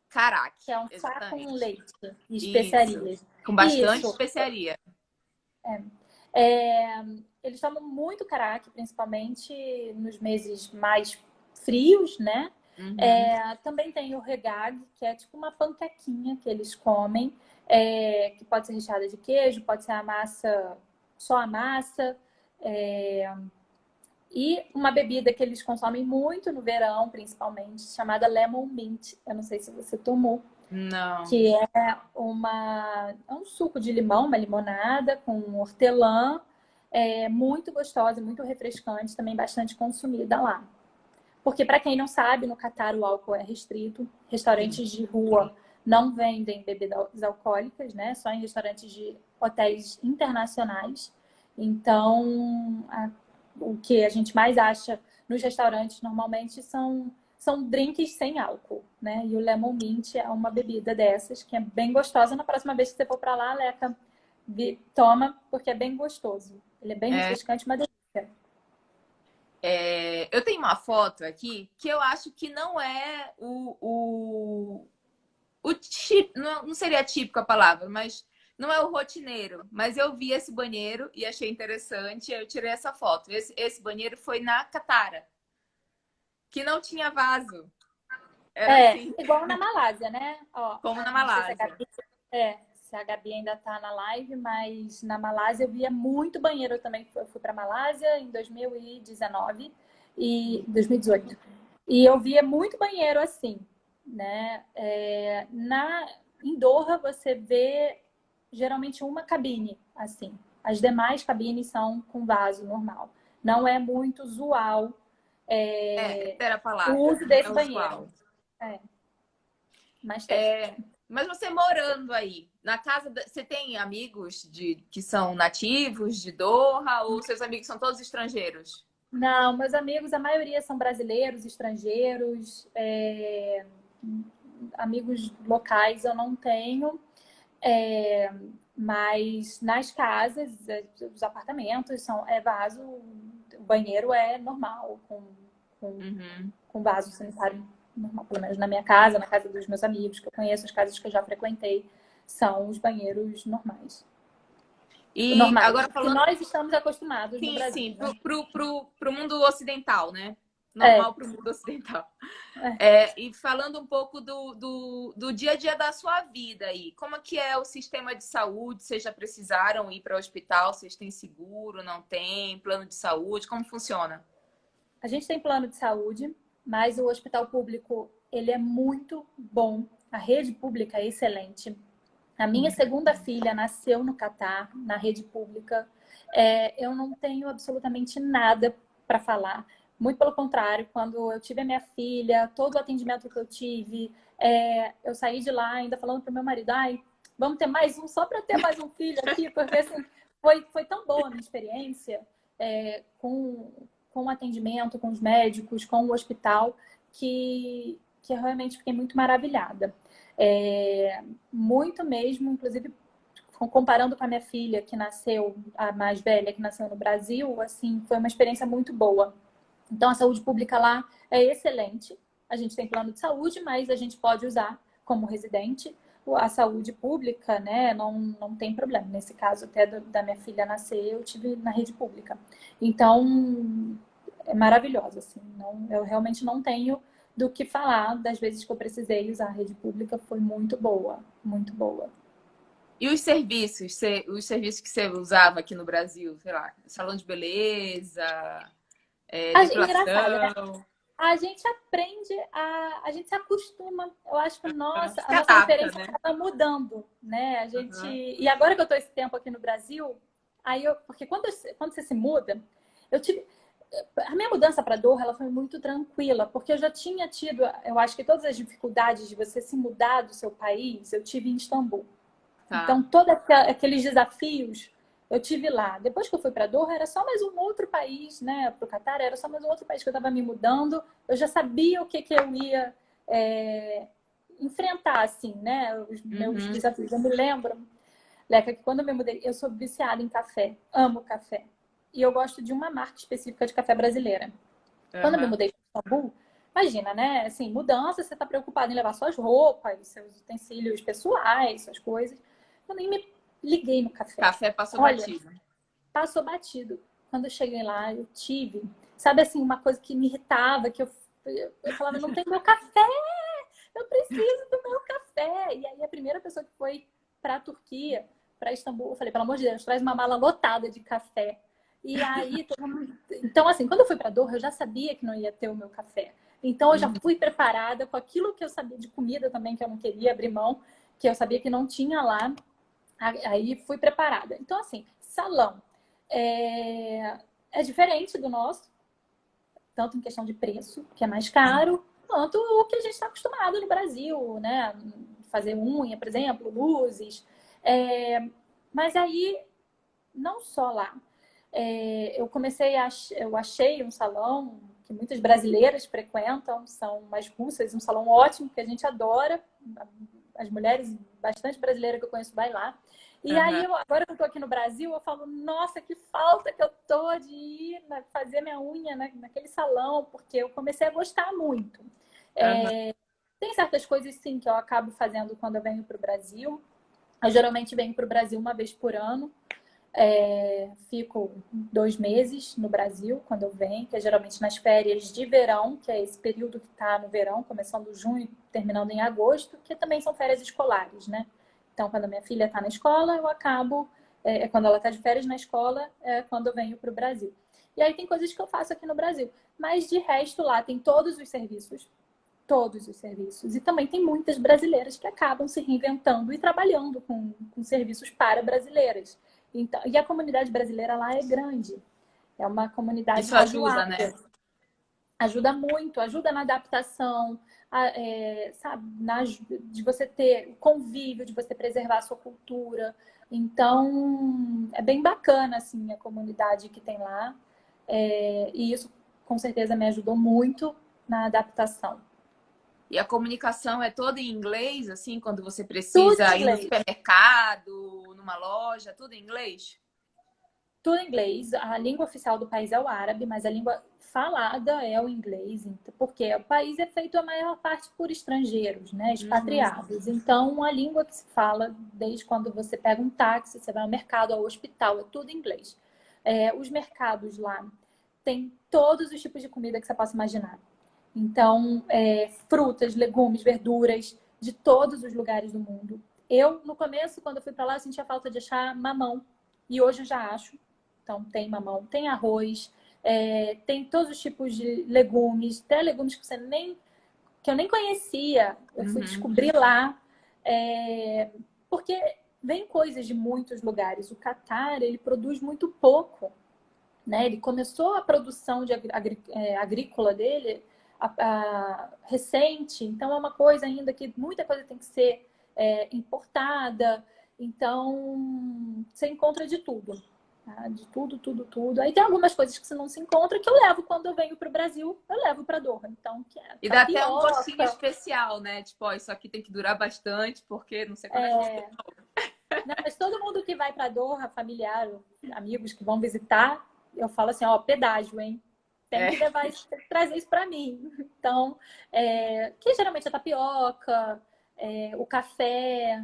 A: caraque,
B: que é um chá com
A: exatamente.
B: leite e
A: Isso,
B: especiarias.
A: com bastante
B: Isso.
A: especiaria.
B: É, eles tomam muito caraque, principalmente nos meses mais frios, né?
A: Uhum.
B: Também tem o regag, que é tipo uma panquequinha que eles comem, que pode ser recheada de queijo, pode ser a massa, só a massa. É, e uma bebida que eles consomem muito no verão, principalmente, chamada lemon mint. Eu não sei se você tomou.
A: Não.
B: Que é um suco de limão, uma limonada com hortelã, muito gostosa, muito refrescante, também bastante consumida lá. Porque, para quem não sabe, no Catar o álcool é restrito,
A: Sim.
B: restaurantes de rua não vendem bebidas alcoólicas, né? Só em restaurantes de hotéis internacionais. Então, o que a gente mais acha nos restaurantes normalmente são drinks sem álcool, né? E o Lemon Mint é uma bebida dessas que é bem gostosa. Na próxima vez que você for para lá, Leca, toma, porque é bem gostoso. Ele é bem
A: É,
B: refrescante, uma delícia.
A: eu tenho uma foto aqui que eu acho que não é o tipo, não seria típico a palavra, mas não é o rotineiro. Mas eu vi esse banheiro e achei interessante, eu tirei essa foto. Esse banheiro foi na Catara, que não tinha vaso. Era assim,
B: Igual na Malásia, né? Ó,
A: como na
B: não sei se
A: Malásia.
B: se a Gabi ainda tá na live, mas na Malásia eu via muito banheiro. Eu também fui para Malásia em 2019 e 2018. E eu via muito banheiro assim, né? Em Doha você vê geralmente uma cabine assim. As demais cabines são com vaso normal. Não é muito usual
A: Essa
B: é,
A: era a
B: o
A: palavra,
B: uso
A: não é
B: desse banheiro.
A: usual.
B: É, mas tem.
A: É, mas você morando aí, na casa, você tem amigos que são nativos de Doha ou seus amigos são todos estrangeiros?
B: Não, meus amigos, a maioria são brasileiros, estrangeiros, amigos locais eu não tenho, é, mas nas casas, os apartamentos é vaso, o banheiro é normal, com,
A: Uhum.
B: com vaso sanitário normal, pelo menos na minha casa, na casa dos meus amigos que eu conheço, as casas que eu já frequentei, são os banheiros normais.
A: E
B: Normais,
A: agora
B: que
A: falando,
B: nós estamos acostumados no
A: sim,
B: Brasil,
A: sim,
B: né?
A: pro mundo ocidental, né?
B: É,
A: Normal pro mundo ocidental.
B: é.
A: E falando um pouco do dia a dia da sua vida aí, como é que é o sistema de saúde? Vocês já precisaram ir para o hospital? Vocês têm seguro? Não tem? Plano de saúde? Como funciona?
B: A gente tem plano de saúde, mas o hospital público, ele é muito bom. A rede pública é excelente. A minha segunda filha nasceu no Catar, na rede pública. Eu não tenho absolutamente nada para falar. Muito pelo contrário, quando eu tive a minha filha, todo o atendimento que eu tive, eu saí de lá ainda falando para o meu marido, ai, vamos ter mais um, só para ter mais um filho aqui, porque assim, foi tão boa a minha experiência com o atendimento, com os médicos, com o hospital, que eu realmente fiquei muito maravilhada. Muito mesmo, inclusive comparando com a minha filha que nasceu, a mais velha que nasceu no Brasil, assim, foi uma experiência muito boa. Então a saúde pública lá é excelente. A gente tem plano de saúde, mas a gente pode usar como residente a saúde pública, né? Não tem problema. Nesse caso até da minha filha nascer, eu tive na rede pública. Então é maravilhosa, assim. Eu realmente não tenho do que falar das vezes que eu precisei usar a rede pública, foi muito boa, muito boa.
A: E os serviços? Os serviços que você usava aqui no Brasil? Sei lá, salão de beleza,
B: Engraçado, né?
A: depilação.
B: A gente aprende, a gente se acostuma. Eu acho que
A: Se
B: a nossa
A: adapta,
B: referência
A: né?
B: acaba mudando, né?
A: Uhum.
B: E agora que eu estou esse tempo aqui no Brasil, porque quando você se muda, eu tive a minha mudança para Doha, ela foi muito tranquila, porque eu já tinha tido, eu acho que todas as dificuldades de você se mudar do seu país, eu tive em Istambul.
A: Tá.
B: Então, todos aqueles desafios eu tive lá. Depois que eu fui para Doha, era só mais um outro país, né? Para o Catar, era só mais um outro país que eu estava me mudando. Eu já sabia o que eu ia enfrentar, assim, né? Os meus
A: Uhum.
B: desafios. Eu me lembro, Leca, que quando eu me mudei, eu sou viciada em café. Amo café. E eu gosto de uma marca específica de café brasileira. Quando eu me
A: Uhum.
B: mudei para Istambul, imagina, né? Assim, mudança, você está preocupado em levar suas roupas, seus utensílios pessoais, suas coisas. Eu nem me liguei no café.
A: Café passou
B: Olha,
A: batido.
B: passou batido. Quando eu cheguei lá, eu tive, sabe assim, uma coisa que me irritava, que eu falava, não tem meu café, eu preciso do meu café. E aí a primeira pessoa que foi para a Turquia, para Istambul, eu falei, pelo amor de Deus, traz uma mala lotada de café. E aí, então assim, quando eu fui para Doha, eu já sabia que não ia ter o meu café. Então eu já
A: Uhum.
B: fui preparada com aquilo que eu sabia de comida também, que eu não queria abrir mão, que eu sabia que não tinha lá. Aí fui preparada. Então, assim, salão é diferente do nosso, tanto em questão de preço, que é mais caro, quanto o que a gente está acostumado no Brasil, né? Fazer unha, por exemplo, luzes. Mas aí, não só lá. Eu achei um salão que muitas brasileiras frequentam, são umas russas, um salão ótimo que a gente adora. As mulheres bastante brasileiras que eu conheço vai lá. E aí,
A: Uhum.
B: agora que eu tô aqui no Brasil, eu falo, nossa, que falta que eu tô de ir fazer minha unha naquele salão, porque eu comecei a gostar muito.
A: Uhum.
B: Tem certas coisas, sim, que eu acabo fazendo quando eu venho para o Brasil. Eu geralmente venho para o Brasil uma vez por ano. Fico 2 meses no Brasil quando eu venho, que é geralmente nas férias de verão, que é esse período que está no verão, começando em junho, terminando em agosto, que também são férias escolares, né? Então, quando a minha filha está na escola, eu acabo, quando ela está de férias na escola, quando eu venho para o Brasil. E aí tem coisas que eu faço aqui no Brasil. Mas de resto, lá tem todos os serviços. Todos os serviços. E também tem muitas brasileiras que acabam se reinventando e trabalhando com serviços para brasileiras. Então, e a comunidade brasileira lá é grande. É uma comunidade
A: Isso ajuda, né?
B: razoável. Ajuda muito, ajuda na adaptação, sabe, de você ter convívio, de você preservar a sua cultura. Então, é bem bacana, assim, a comunidade que tem lá. E isso, com certeza, me ajudou muito na adaptação.
A: E a comunicação é toda em inglês, assim, quando você
B: Tudo em
A: precisa ir no
B: inglês.
A: supermercado, numa loja, tudo em inglês?
B: Tudo em inglês. A língua oficial do país é o árabe, mas a língua falada é o inglês, porque o país é feito a maior parte por estrangeiros, né,
A: Uhum.
B: expatriados. Então, a língua que se fala, desde quando você pega um táxi, você vai ao mercado, ao hospital, é tudo em inglês. Os mercados lá têm todos os tipos de comida que você possa imaginar. Então, frutas, legumes, verduras, de todos os lugares do mundo. Eu, no começo, quando eu fui para lá, eu sentia falta de achar mamão. E hoje eu já acho. Então, tem mamão, tem arroz, Tem todos os tipos de legumes, até legumes que eu nem conhecia. Eu fui descobrir lá, porque vem coisas de muitos lugares. O Catar, ele produz muito pouco, né? Ele começou a produção agrícola dele recente, então é uma coisa ainda que muita coisa tem que ser importada. Então, você encontra de tudo. Tá? De tudo, tudo, tudo. Aí tem algumas coisas que você não se encontra que eu levo quando eu venho para o Brasil, eu levo para Doha. Então, que é
A: E dá até um
B: tapioca.
A: gostinho especial, né? Tipo, ó, isso aqui tem que durar bastante, porque não sei quando a gente...
B: Não, mas todo mundo que vai para Doha, familiar, amigos que vão visitar, eu falo assim, ó, pedágio, hein? Tem que levar isso, tem que trazer isso para mim. Então, que geralmente é tapioca, o café,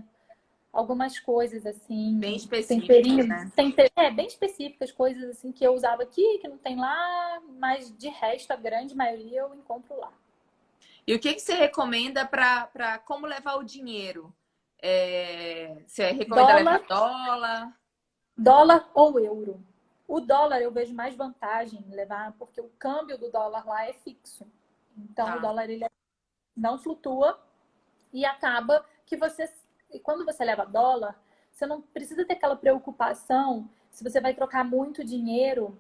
B: algumas coisas assim,
A: Bem específicas,
B: temperinho,
A: né?
B: bem específicas, coisas assim que eu usava aqui, que não tem lá, mas de resto, a grande maioria eu encontro lá.
A: E o que que você recomenda para como levar o dinheiro? Você recomenda
B: Dólar,
A: levar dólar?
B: dólar ou euro. O dólar eu vejo mais vantagem em levar, porque o câmbio do dólar lá é fixo. Então, o
A: Tá.
B: dólar ele não flutua e acaba que quando você leva dólar, você não precisa ter aquela preocupação se você vai trocar muito dinheiro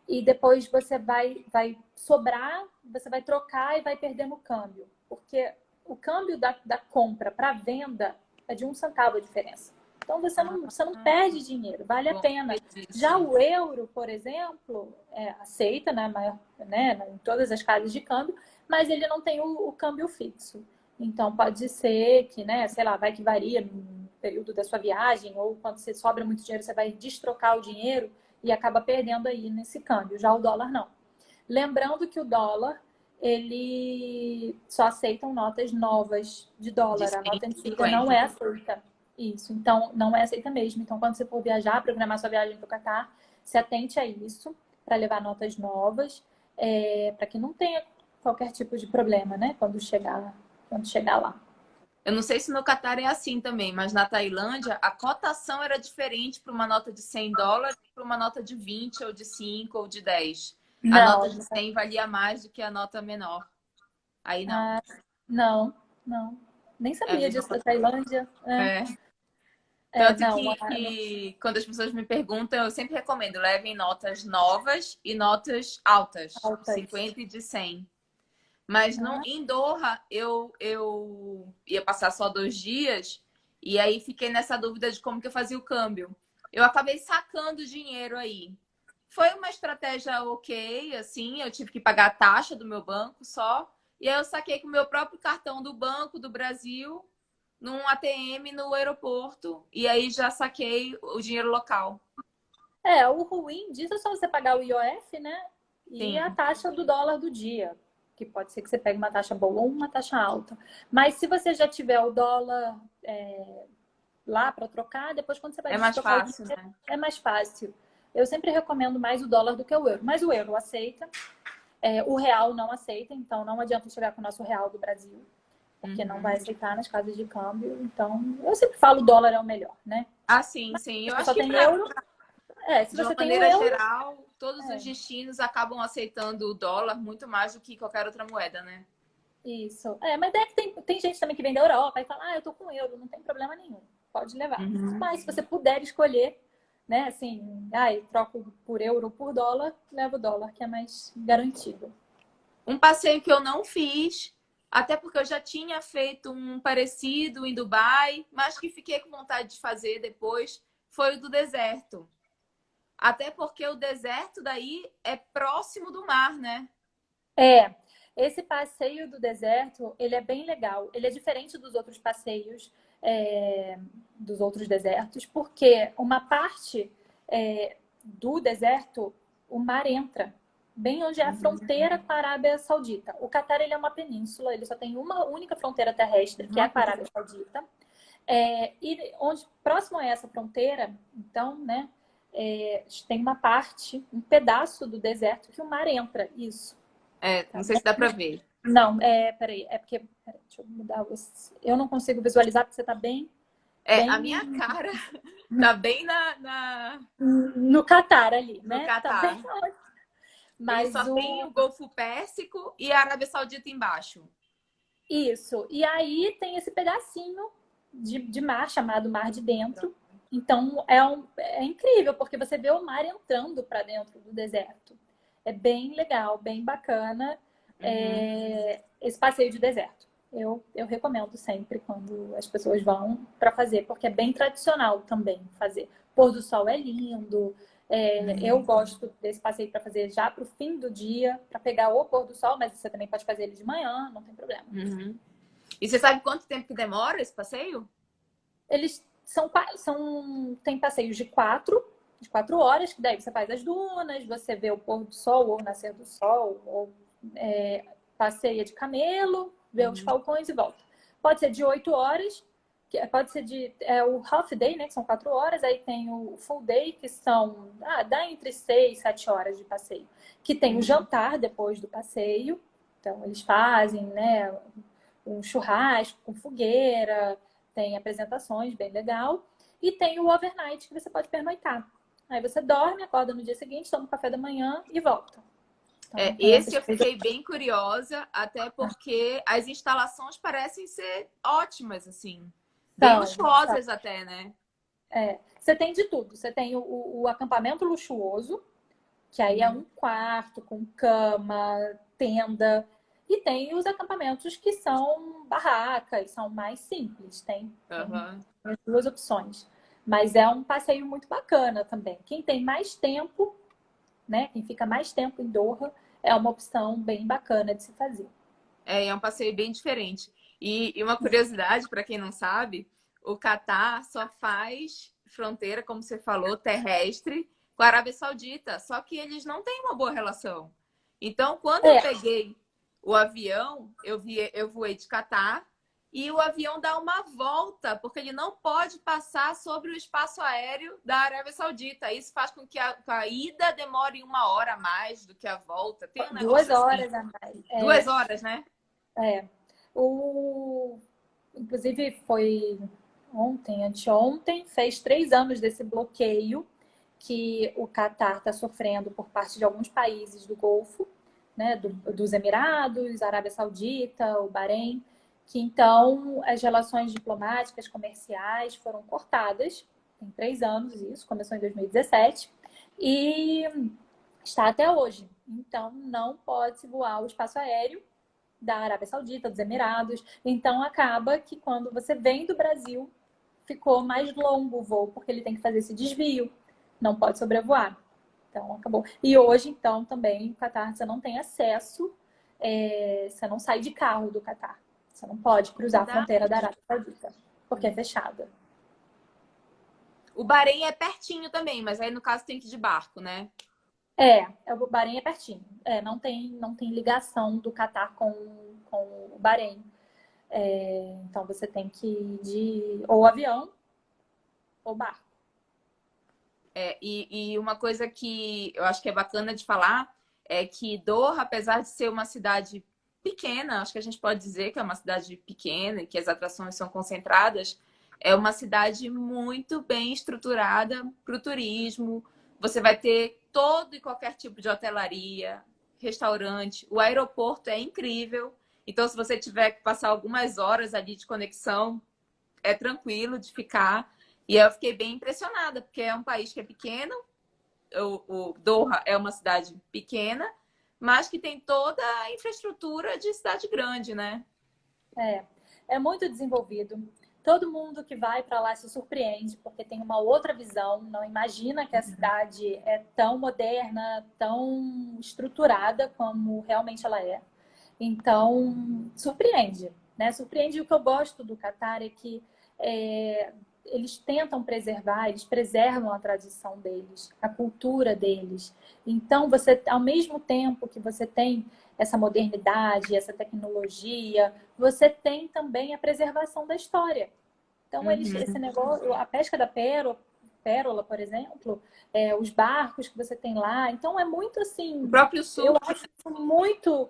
B: e depois vai sobrar, você vai trocar e vai perder no câmbio. Porque o câmbio da compra para venda é de 1 centavo a diferença. Então você não perde dinheiro, vale a
A: Bom,
B: pena. Já o euro, por exemplo, aceita, né, em todas as casas de câmbio, mas ele não tem o câmbio fixo. Então pode ser que, né, sei lá, vai que varia no período da sua viagem, ou quando você sobra muito dinheiro, você vai destrocar o dinheiro e acaba perdendo aí nesse câmbio. Já o dólar não. Lembrando que o dólar, ele só aceitam notas novas de dólar. A nota antiga não é aceita. Isso, então não é aceita mesmo. Então, quando você for viajar, programar sua viagem para o Catar, se atente a isso, para levar notas novas, para que não tenha qualquer tipo de problema, né? Quando chegar lá.
A: Eu não sei se no Catar é assim também, mas na Tailândia a cotação era diferente para uma nota de $100 e para uma nota de 20 ou de 5 ou de 10. A nota
B: Não,
A: de 100 valia mais do que a nota menor. Aí não.
B: não, não. Nem
A: É a
B: sabia
A: mesma
B: disso da
A: coisa.
B: Tailândia.
A: Tanto
B: Não.
A: que quando as pessoas me perguntam, eu sempre recomendo, levem notas novas e notas altas, de
B: Altas.
A: 50 e de 100. Mas em Doha, eu ia passar só 2 dias e aí fiquei nessa dúvida de como que eu fazia o câmbio. Eu acabei sacando dinheiro aí. Foi uma estratégia ok, assim, eu tive que pagar a taxa do meu banco só. E aí eu saquei com o meu próprio cartão do Banco do Brasil, num ATM no aeroporto, e aí já saquei o dinheiro local.
B: O ruim disso é só você pagar o IOF, né? E a
A: Sim.
B: taxa do dólar do dia. Que pode ser que você pegue uma taxa boa ou uma taxa alta. Mas se você já tiver o dólar lá para trocar, depois quando você vai
A: É mais
B: destrocar o
A: fácil,
B: dinheiro,
A: né?
B: é mais fácil. Eu sempre recomendo mais o dólar do que o euro. Mas o euro aceita. O real não aceita, então não adianta chegar com o nosso real do Brasil. Porque não vai aceitar nas casas de câmbio. Então, eu sempre falo o dólar é o melhor, né?
A: Ah, sim,
B: Mas
A: sim.
B: se
A: Eu
B: você
A: acho
B: só
A: que
B: tem euro, se
A: de uma
B: você tem o
A: maneira
B: euro,
A: geral, todos os destinos acabam aceitando o dólar muito mais do que qualquer outra moeda, né?
B: isso. Mas é que tem gente também que vem da Europa e fala, eu tô com euro, não tem problema nenhum. Pode levar. Mas se você puder escolher, né, assim, eu troco por euro ou por dólar, leva o dólar, que é mais garantido.
A: Um passeio que eu não fiz, até porque eu já tinha feito um parecido em Dubai, mas que fiquei com vontade de fazer depois, foi o do deserto. Até porque o deserto daí é próximo do mar, né?
B: Esse passeio do deserto, ele é bem legal. Ele é diferente dos outros passeios, dos outros desertos, porque uma parte do deserto, o mar entra, bem onde é a fronteira com a Arábia Saudita. O Catar, ele é uma península, ele só tem uma única fronteira terrestre, que é com a Arábia Saudita. E próximo a essa fronteira, então, né, tem uma parte, um pedaço do deserto que o mar entra, isso.
A: Não sei se dá para ver.
B: Não, peraí, porque. Peraí, deixa eu mudar. Eu não consigo visualizar porque você tá bem.
A: A minha cara tá bem
B: No Catar ali,
A: no
B: né? Tá bem
A: Catar. Ele
B: Mas
A: só tem o Golfo Pérsico e a Arábia Saudita embaixo.
B: Isso. E aí tem esse pedacinho de mar chamado Mar de Dentro. Então é incrível, porque você vê o mar entrando para dentro do deserto. É bem legal, bem bacana esse passeio de deserto. Eu recomendo sempre quando as pessoas vão para fazer, porque é bem tradicional também fazer. Pôr do sol é lindo. Eu gosto desse passeio para fazer já para o fim do dia, para pegar o pôr do sol, mas você também pode fazer ele de manhã, não tem problema.
A: E você sabe quanto tempo que demora esse passeio?
B: Eles tem passeios de 4 horas, que daí você faz as dunas, você vê o pôr do sol ou o nascer do sol, ou passeia de camelo, vê os falcões e volta. Pode ser de 8 horas, pode ser o half day, né, que são 4 horas, aí tem o full day, que dá entre 6 e 7 horas de passeio, que tem o jantar depois do passeio, então eles fazem, né, um churrasco com fogueira, tem apresentações, bem legal, e tem o overnight, que você pode pernoitar. Aí você dorme, acorda no dia seguinte, toma um café da manhã e volta. Então,
A: Esse eu fiquei bem curiosa, até porque as instalações parecem ser ótimas, assim. Bem luxuosas até, né?
B: Você tem de tudo. Você tem o acampamento luxuoso, que aí é um quarto com cama, tenda. E tem os acampamentos que são barracas, são mais simples. Tem as duas opções. Mas é um passeio muito bacana também. Quem tem mais tempo, né? Quem fica mais tempo em Doha, é uma opção bem bacana de se fazer.
A: É um passeio bem diferente. E uma curiosidade, para quem não sabe, o Catar só faz fronteira, como você falou, terrestre com a Arábia Saudita. Só que eles não têm uma boa relação. Então, quando eu peguei o avião, eu voei de Catar e o avião dá uma volta, porque ele não pode passar sobre o espaço aéreo da Arábia Saudita. Isso faz com que a ida demore 1 hora a mais do que a volta. Tem um negócio
B: 2 horas
A: assim.
B: a mais.
A: 2 horas, né?
B: Inclusive foi ontem, anteontem, fez 3 anos desse bloqueio que o Catar está sofrendo por parte de alguns países do Golfo, né, dos Emirados, Arábia Saudita, o Bahrein, que então as relações diplomáticas, comerciais foram cortadas. Tem 3 anos isso, começou em 2017 e está até hoje. Então não pode se voar o espaço aéreo da Arábia Saudita, dos Emirados. Então acaba que quando você vem do Brasil, ficou mais longo o voo, porque ele tem que fazer esse desvio, não pode sobrevoar. Então acabou. E hoje, então, também o Catar você não tem acesso, você não sai de carro do Catar. Você não pode cruzar a fronteira da Arábia Saudita, porque é fechada.
A: O Bahrein é pertinho também, mas aí no caso tem que ir de barco, né?
B: O Bahrein é pertinho. Não tem ligação do Catar com o Bahrein. Então você tem que ir de ou avião ou barco.
A: E uma coisa que eu acho que é bacana de falar é que Doha, apesar de ser uma cidade pequena, acho que a gente pode dizer que é uma cidade pequena e que as atrações são concentradas, é uma cidade muito bem estruturada para o turismo. Você vai ter todo e qualquer tipo de hotelaria, restaurante. O aeroporto é incrível. Então, se você tiver que passar algumas horas ali de conexão, é tranquilo de ficar. E eu fiquei bem impressionada, porque é um país que é pequeno, o Doha é uma cidade pequena, mas que tem toda a infraestrutura de cidade grande, né?
B: É muito desenvolvido. Todo mundo que vai para lá se surpreende, porque tem uma outra visão, não imagina que a cidade é tão moderna, tão estruturada como realmente ela é. Então, surpreende, né? Surpreende. O que eu gosto do Catar é que eles tentam preservar, eles preservam a tradição deles, a cultura deles. Então, você, ao mesmo tempo que você tem essa modernidade, essa tecnologia, você tem também a preservação da história. Então, esse negócio, a pesca da pérola, por exemplo, os barcos que você tem lá. Então, é muito assim.
A: O próprio
B: Eu
A: surf.
B: acho isso muito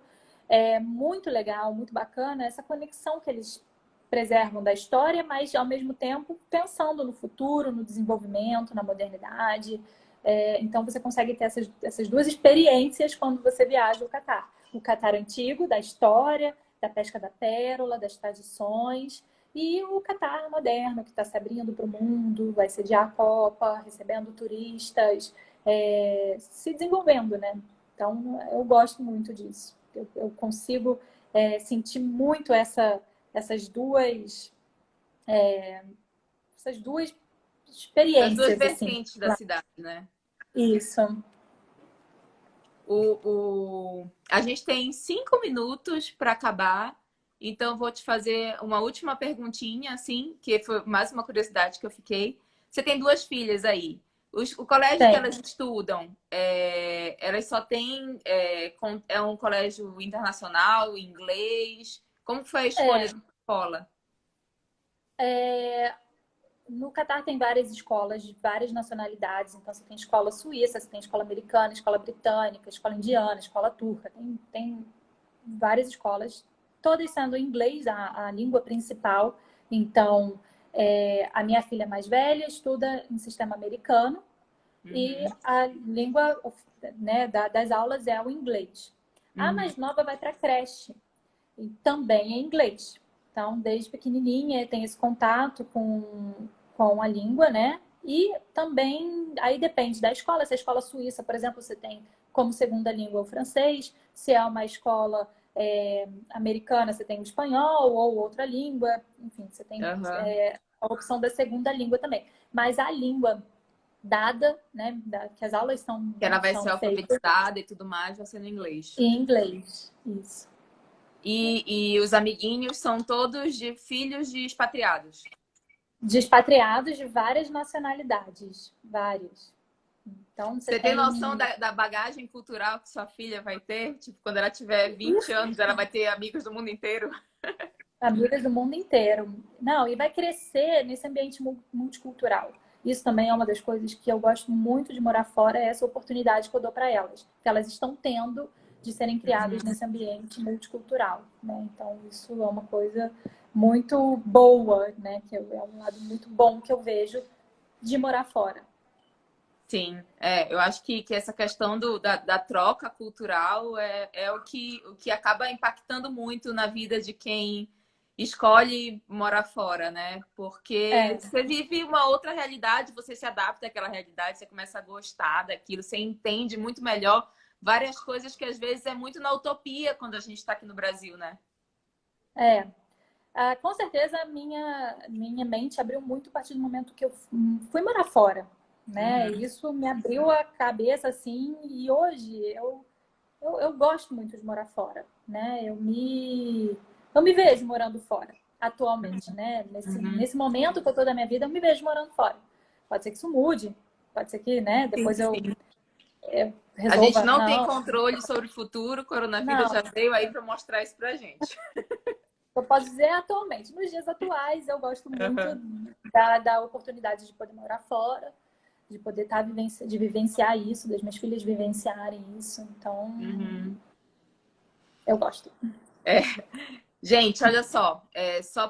B: legal, muito bacana, essa conexão que eles preservam da história, mas ao mesmo tempo pensando no futuro, no desenvolvimento, na modernidade. Então, você consegue ter essas duas experiências quando você viaja ao Catar. O Catar antigo, da história, da pesca da pérola, das tradições, e o Catar moderno, que está se abrindo para o mundo, vai sediar a Copa, recebendo turistas, se desenvolvendo, né? Então, eu gosto muito disso. Eu consigo sentir muito essas duas
A: As duas
B: experiências, assim.
A: vertentes da cidade, né?
B: Isso.
A: A gente tem 5 minutos para acabar, então vou te fazer uma última perguntinha, assim, que foi mais uma curiosidade que eu fiquei. Você tem duas filhas aí. O colégio que
B: Tem.
A: elas estudam, elas só têm. É um colégio internacional, inglês? Como foi a escolha da escola?
B: No Catar tem várias escolas de várias nacionalidades. Então, você tem escola suíça, você tem escola americana, escola britânica, escola indiana, escola turca. Tem várias escolas, todas sendo em inglês, a língua principal. Então, a minha filha mais velha estuda em sistema americano e a língua, né, das aulas é o inglês. A mais nova vai para a creche e também é inglês. Então, desde pequenininha tem esse contato com a língua, né? E também, aí depende da escola. Se a escola suíça, por exemplo, você tem como segunda língua o francês. Se é uma escola americana, você tem o espanhol ou outra língua. Enfim, você tem a opção da segunda língua também. Mas a língua dada, né? Que as aulas
A: Que ela vai
B: são
A: ser
B: feitas
A: alfabetizada e tudo mais, vai ser no inglês.
B: em inglês. Isso.
A: E os amiguinhos são todos de filhos de expatriados?
B: De expatriados de várias nacionalidades. Vários. Então,
A: Você tem noção da bagagem cultural que sua filha vai ter? Tipo, quando ela tiver 20 anos, ela vai ter amigos do mundo inteiro?
B: amigas do mundo inteiro. Não, e vai crescer nesse ambiente multicultural. Isso também é uma das coisas que eu gosto muito de morar fora, é essa oportunidade que eu dou para elas, que elas estão tendo de serem criadas nesse ambiente multicultural, né? Então, isso é uma coisa muito boa, né? Que é um lado muito bom que eu vejo de morar fora.
A: Sim, eu acho que essa questão da troca cultural é o que acaba impactando muito na vida de quem escolhe morar fora, né? Porque você vive uma outra realidade, você se adapta àquela realidade, você começa a gostar daquilo, você entende muito melhor várias coisas que às vezes é muito na utopia quando a gente está aqui no Brasil, né?
B: Com certeza a minha mente abriu muito a partir do momento que eu fui morar fora, né? Isso me abriu a cabeça, assim, e hoje eu gosto muito de morar fora, né? Eu me vejo morando fora atualmente, né? Nesse momento que eu tô da minha vida, eu me vejo morando fora. Pode ser que isso mude, pode ser que, né, depois
A: Sim,
B: eu
A: sim. A gente
B: resolva,
A: não tem controle sobre o futuro, o coronavírus
B: não.
A: já veio aí para mostrar isso pra gente.
B: Eu posso dizer atualmente, nos dias atuais, eu gosto muito da oportunidade de poder morar fora, de poder de vivenciar isso, das minhas filhas vivenciarem isso. Então, eu gosto.
A: Gente, olha só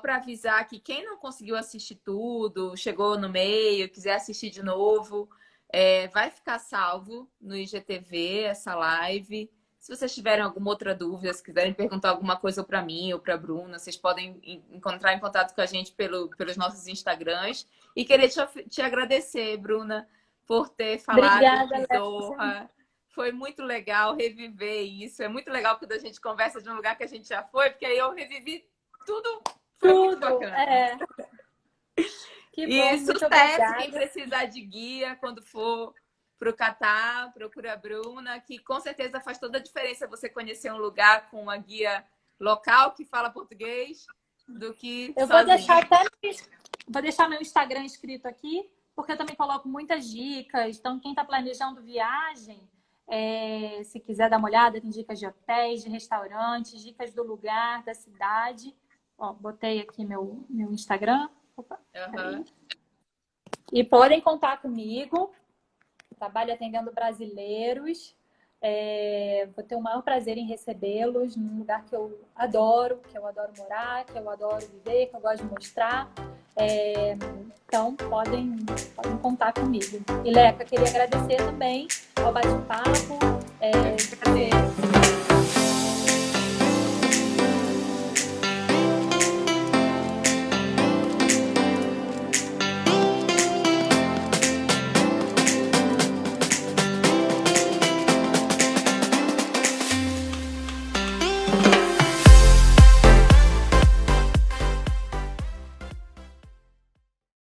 A: para avisar que quem não conseguiu assistir tudo, chegou no meio, quiser assistir de novo, vai ficar salvo no IGTV essa live. Se vocês tiverem alguma outra dúvida, se quiserem perguntar alguma coisa para mim ou para a Bruna, vocês podem encontrar em contato com a gente pelos nossos Instagrams. E querer te agradecer, Bruna, por ter falado
B: Obrigada,
A: de
B: Léo.
A: Doha. Foi muito legal reviver isso. É muito legal quando a gente conversa de um lugar que a gente já foi, porque aí eu revivi tudo. Foi muito
B: Tudo,
A: bacana.
B: Que bom,
A: E
B: muito
A: sucesso! Quem
B: obrigada.
A: precisar de guia quando for para o Catar, procura a Bruna, que com certeza faz toda a diferença você conhecer um lugar com uma guia local que fala português do que
B: Eu
A: sozinho.
B: vou deixar meu Instagram escrito aqui, porque eu também coloco muitas dicas. Então, quem está planejando viagem, se quiser dar uma olhada, tem dicas de hotéis, de restaurantes, dicas do lugar, da cidade. Ó, botei aqui meu Instagram. Opa, e podem contar comigo. Trabalho atendendo brasileiros. Vou ter o maior prazer em recebê-los num lugar que eu adoro morar, que eu adoro viver, que eu gosto de mostrar. Então, podem contar comigo. E, Leca, queria agradecer também ao bate-papo.